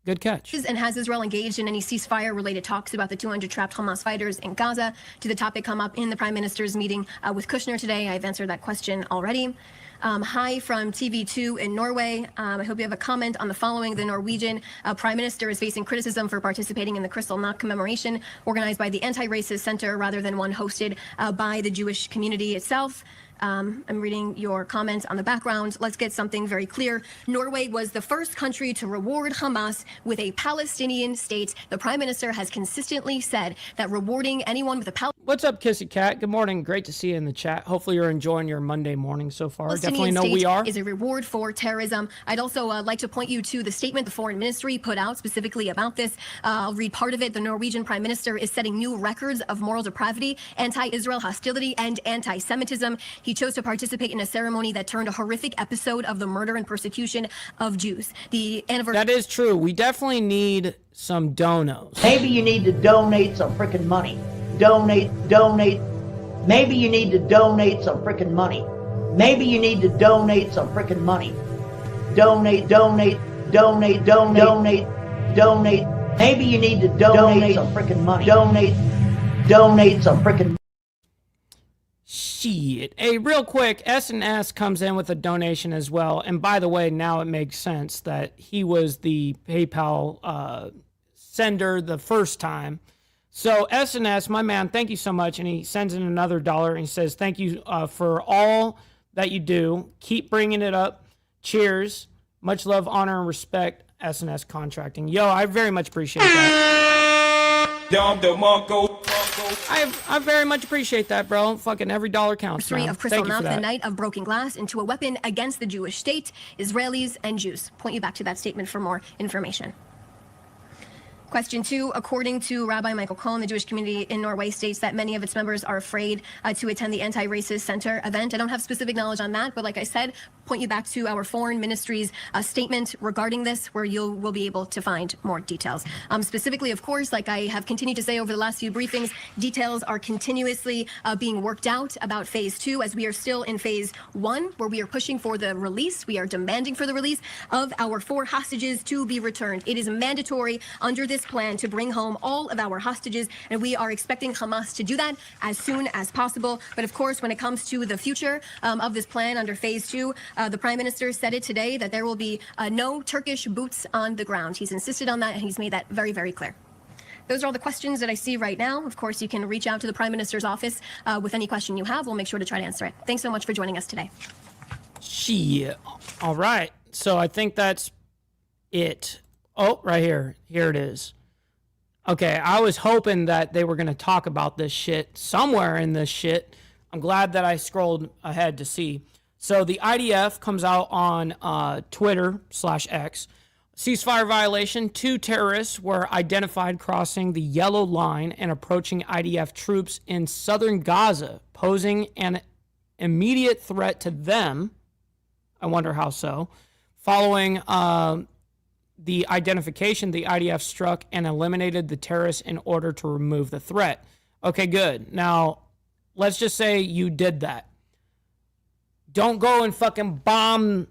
Good catch. And has Israel engaged in any ceasefire-related talks about the 200 trapped Hamas fighters in Gaza? Did the topic come up in the Prime Minister's meeting with Kushner today? I've answered that question already. Hi from TV2 in Norway. I hope you have a comment on the following. The Norwegian Prime Minister is facing criticism for participating in the Kristallnacht commemoration organized by the Anti-Racist Center rather than one hosted by the Jewish community itself. I'm reading your comments on the background. Let's get something very clear. Norway was the first country to reward Hamas with a Palestinian state. The Prime Minister has consistently said that rewarding anyone with a What's up, Kissy Cat? Good morning. Great to see you in the chat. Hopefully you're enjoying your Monday morning so far. Palestinian Definitely know we are. Is a reward for terrorism. I'd also like to point you to the statement the Foreign Ministry put out specifically about this. I'll read part of it. The Norwegian Prime Minister is setting new records of moral depravity, anti-Israel hostility, and anti-Semitism. He chose to participate in a ceremony that turned a horrific episode of the murder and persecution of Jews. The anniversary. That is true. We definitely need some donos. Maybe you need to donate some freaking money. Donate. Maybe you need to donate some freaking money. Maybe you need to donate some freaking money. Donate. Maybe you need to donate some freaking money. Donate some freaking. Shit. Hey, real quick, S&S comes in with a donation as well. And by the way, now it makes sense that he was the PayPal sender the first time. So S&S, my man, thank you so much. And he sends in another $1 and he says, thank you for all that you do. Keep bringing it up. Cheers. Much love, honor, and respect, S&S Contracting. Yo, I very much appreciate that. I very much appreciate that, bro. Fucking every dollar counts. Of Kristallnacht, the night of broken glass, into a weapon against the Jewish state, Israelis, and Jews. Point you back to that statement for more information. Question 2, according to Rabbi Michael Cohen, the Jewish community in Norway states that many of its members are afraid to attend the Anti-Racist Center event. I don't have specific knowledge on that, but like I said, point you back to our foreign ministry's statement regarding this, where you will be able to find more details. Specifically, of course, like I have continued to say over the last few briefings, details are continuously being worked out about phase 2, as we are still in phase 1, where we are pushing for the release. We are demanding for the release of our 4 hostages to be returned. It is mandatory under this plan to bring home all of our hostages, and we are expecting Hamas to do that as soon as possible. But of course, when it comes to the future of this plan under phase 2, the Prime Minister said it today that there will be no Turkish boots on the ground. He's insisted on that, and he's made that very, very clear. Those are all the questions that I see right now. Of course, you can reach out to the Prime Minister's office with any question you have. We'll make sure to try to answer it. Thanks so much for joining us today. Shit. All right. So I think that's it. Oh, right here. Here it is. Okay, I was hoping that they were going to talk about this shit somewhere in this shit. I'm glad that I scrolled ahead to see. So the IDF comes out on Twitter/X. Ceasefire violation. 2 terrorists were identified crossing the yellow line and approaching IDF troops in southern Gaza, posing an immediate threat to them. I wonder how so. Following the identification, the IDF struck and eliminated the terrorists in order to remove the threat. Okay, good. Now, let's just say you did that. Don't go and fucking bomb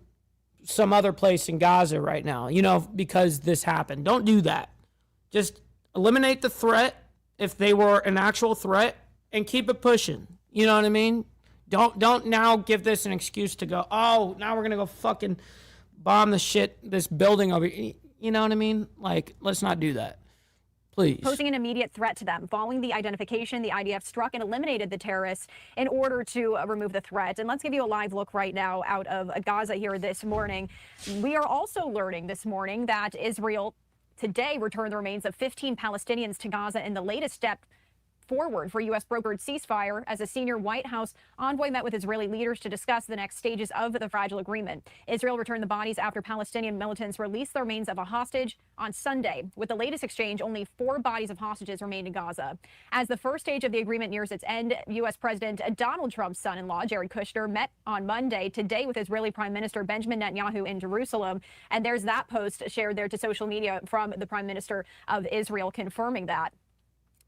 some other place in Gaza right now, because this happened. Don't do that. Just eliminate the threat if they were an actual threat and keep it pushing. You know what I mean? Don't now give this an excuse to go, oh, now we're going to go fucking bomb this building over here. You know what I mean? Like, let's not do that. Please. Posing an immediate threat to them. Following the identification, the IDF struck and eliminated the terrorists in order to remove the threat. And let's give you a live look right now out of Gaza here this morning. We are also learning this morning that Israel today returned the remains of 15 Palestinians to Gaza in the latest step forward for U.S. brokered ceasefire, as a senior White House envoy met with Israeli leaders to discuss the next stages of the fragile agreement. Israel returned the bodies after Palestinian militants released the remains of a hostage on Sunday. With the latest exchange, only 4 bodies of hostages remain in Gaza. As the first stage of the agreement nears its end, U.S. President Donald Trump's son-in-law, Jared Kushner, met on Monday today with Israeli Prime Minister Benjamin Netanyahu in Jerusalem. And there's that post shared there to social media from the Prime Minister of Israel confirming that.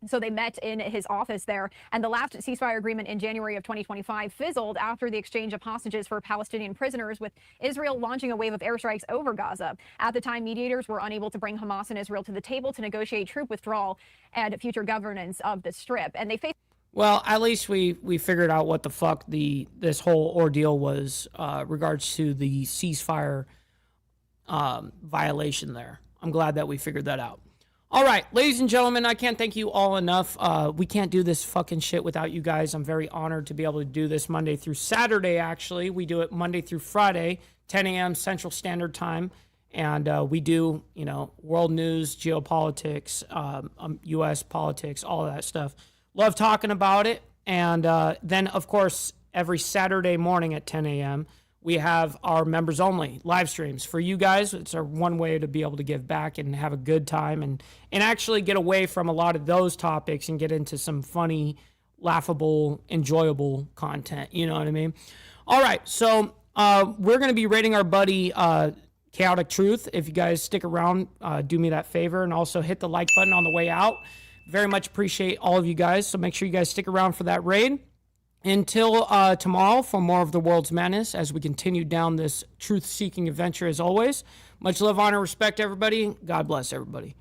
So they met in his office there, and the last ceasefire agreement in January of 2025 fizzled after the exchange of hostages for Palestinian prisoners, with Israel launching a wave of airstrikes over Gaza. At the time, mediators were unable to bring Hamas and Israel to the table to negotiate troop withdrawal and future governance of the Strip. And they faced... Well, at least we figured out what the fuck this whole ordeal was regards to the ceasefire violation there. I'm glad that we figured that out. All right, ladies and gentlemen, I can't thank you all enough. We can't do this fucking shit without you guys. I'm very honored to be able to do this Monday through Saturday, actually. We do it Monday through Friday, 10 a.m. Central Standard Time. And we do, world news, geopolitics, U.S. politics, all of that stuff. Love talking about it. And then, of course, every Saturday morning at 10 a.m., we have our members only live streams for you guys. It's our one way to be able to give back and have a good time and actually get away from a lot of those topics and get into some funny, laughable, enjoyable content. You know what I mean? All right. So we're going to be rating our buddy Chaotic Truth. If you guys stick around, do me that favor and also hit the like button on the way out. Very much appreciate all of you guys. So make sure you guys stick around for that raid. Until tomorrow for more of the world's madness as we continue down this truth-seeking adventure as always. Much love, honor, respect, everybody. God bless everybody.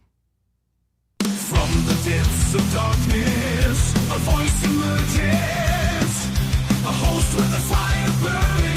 From the depths of darkness, a voice emerges, a host with a fire burning.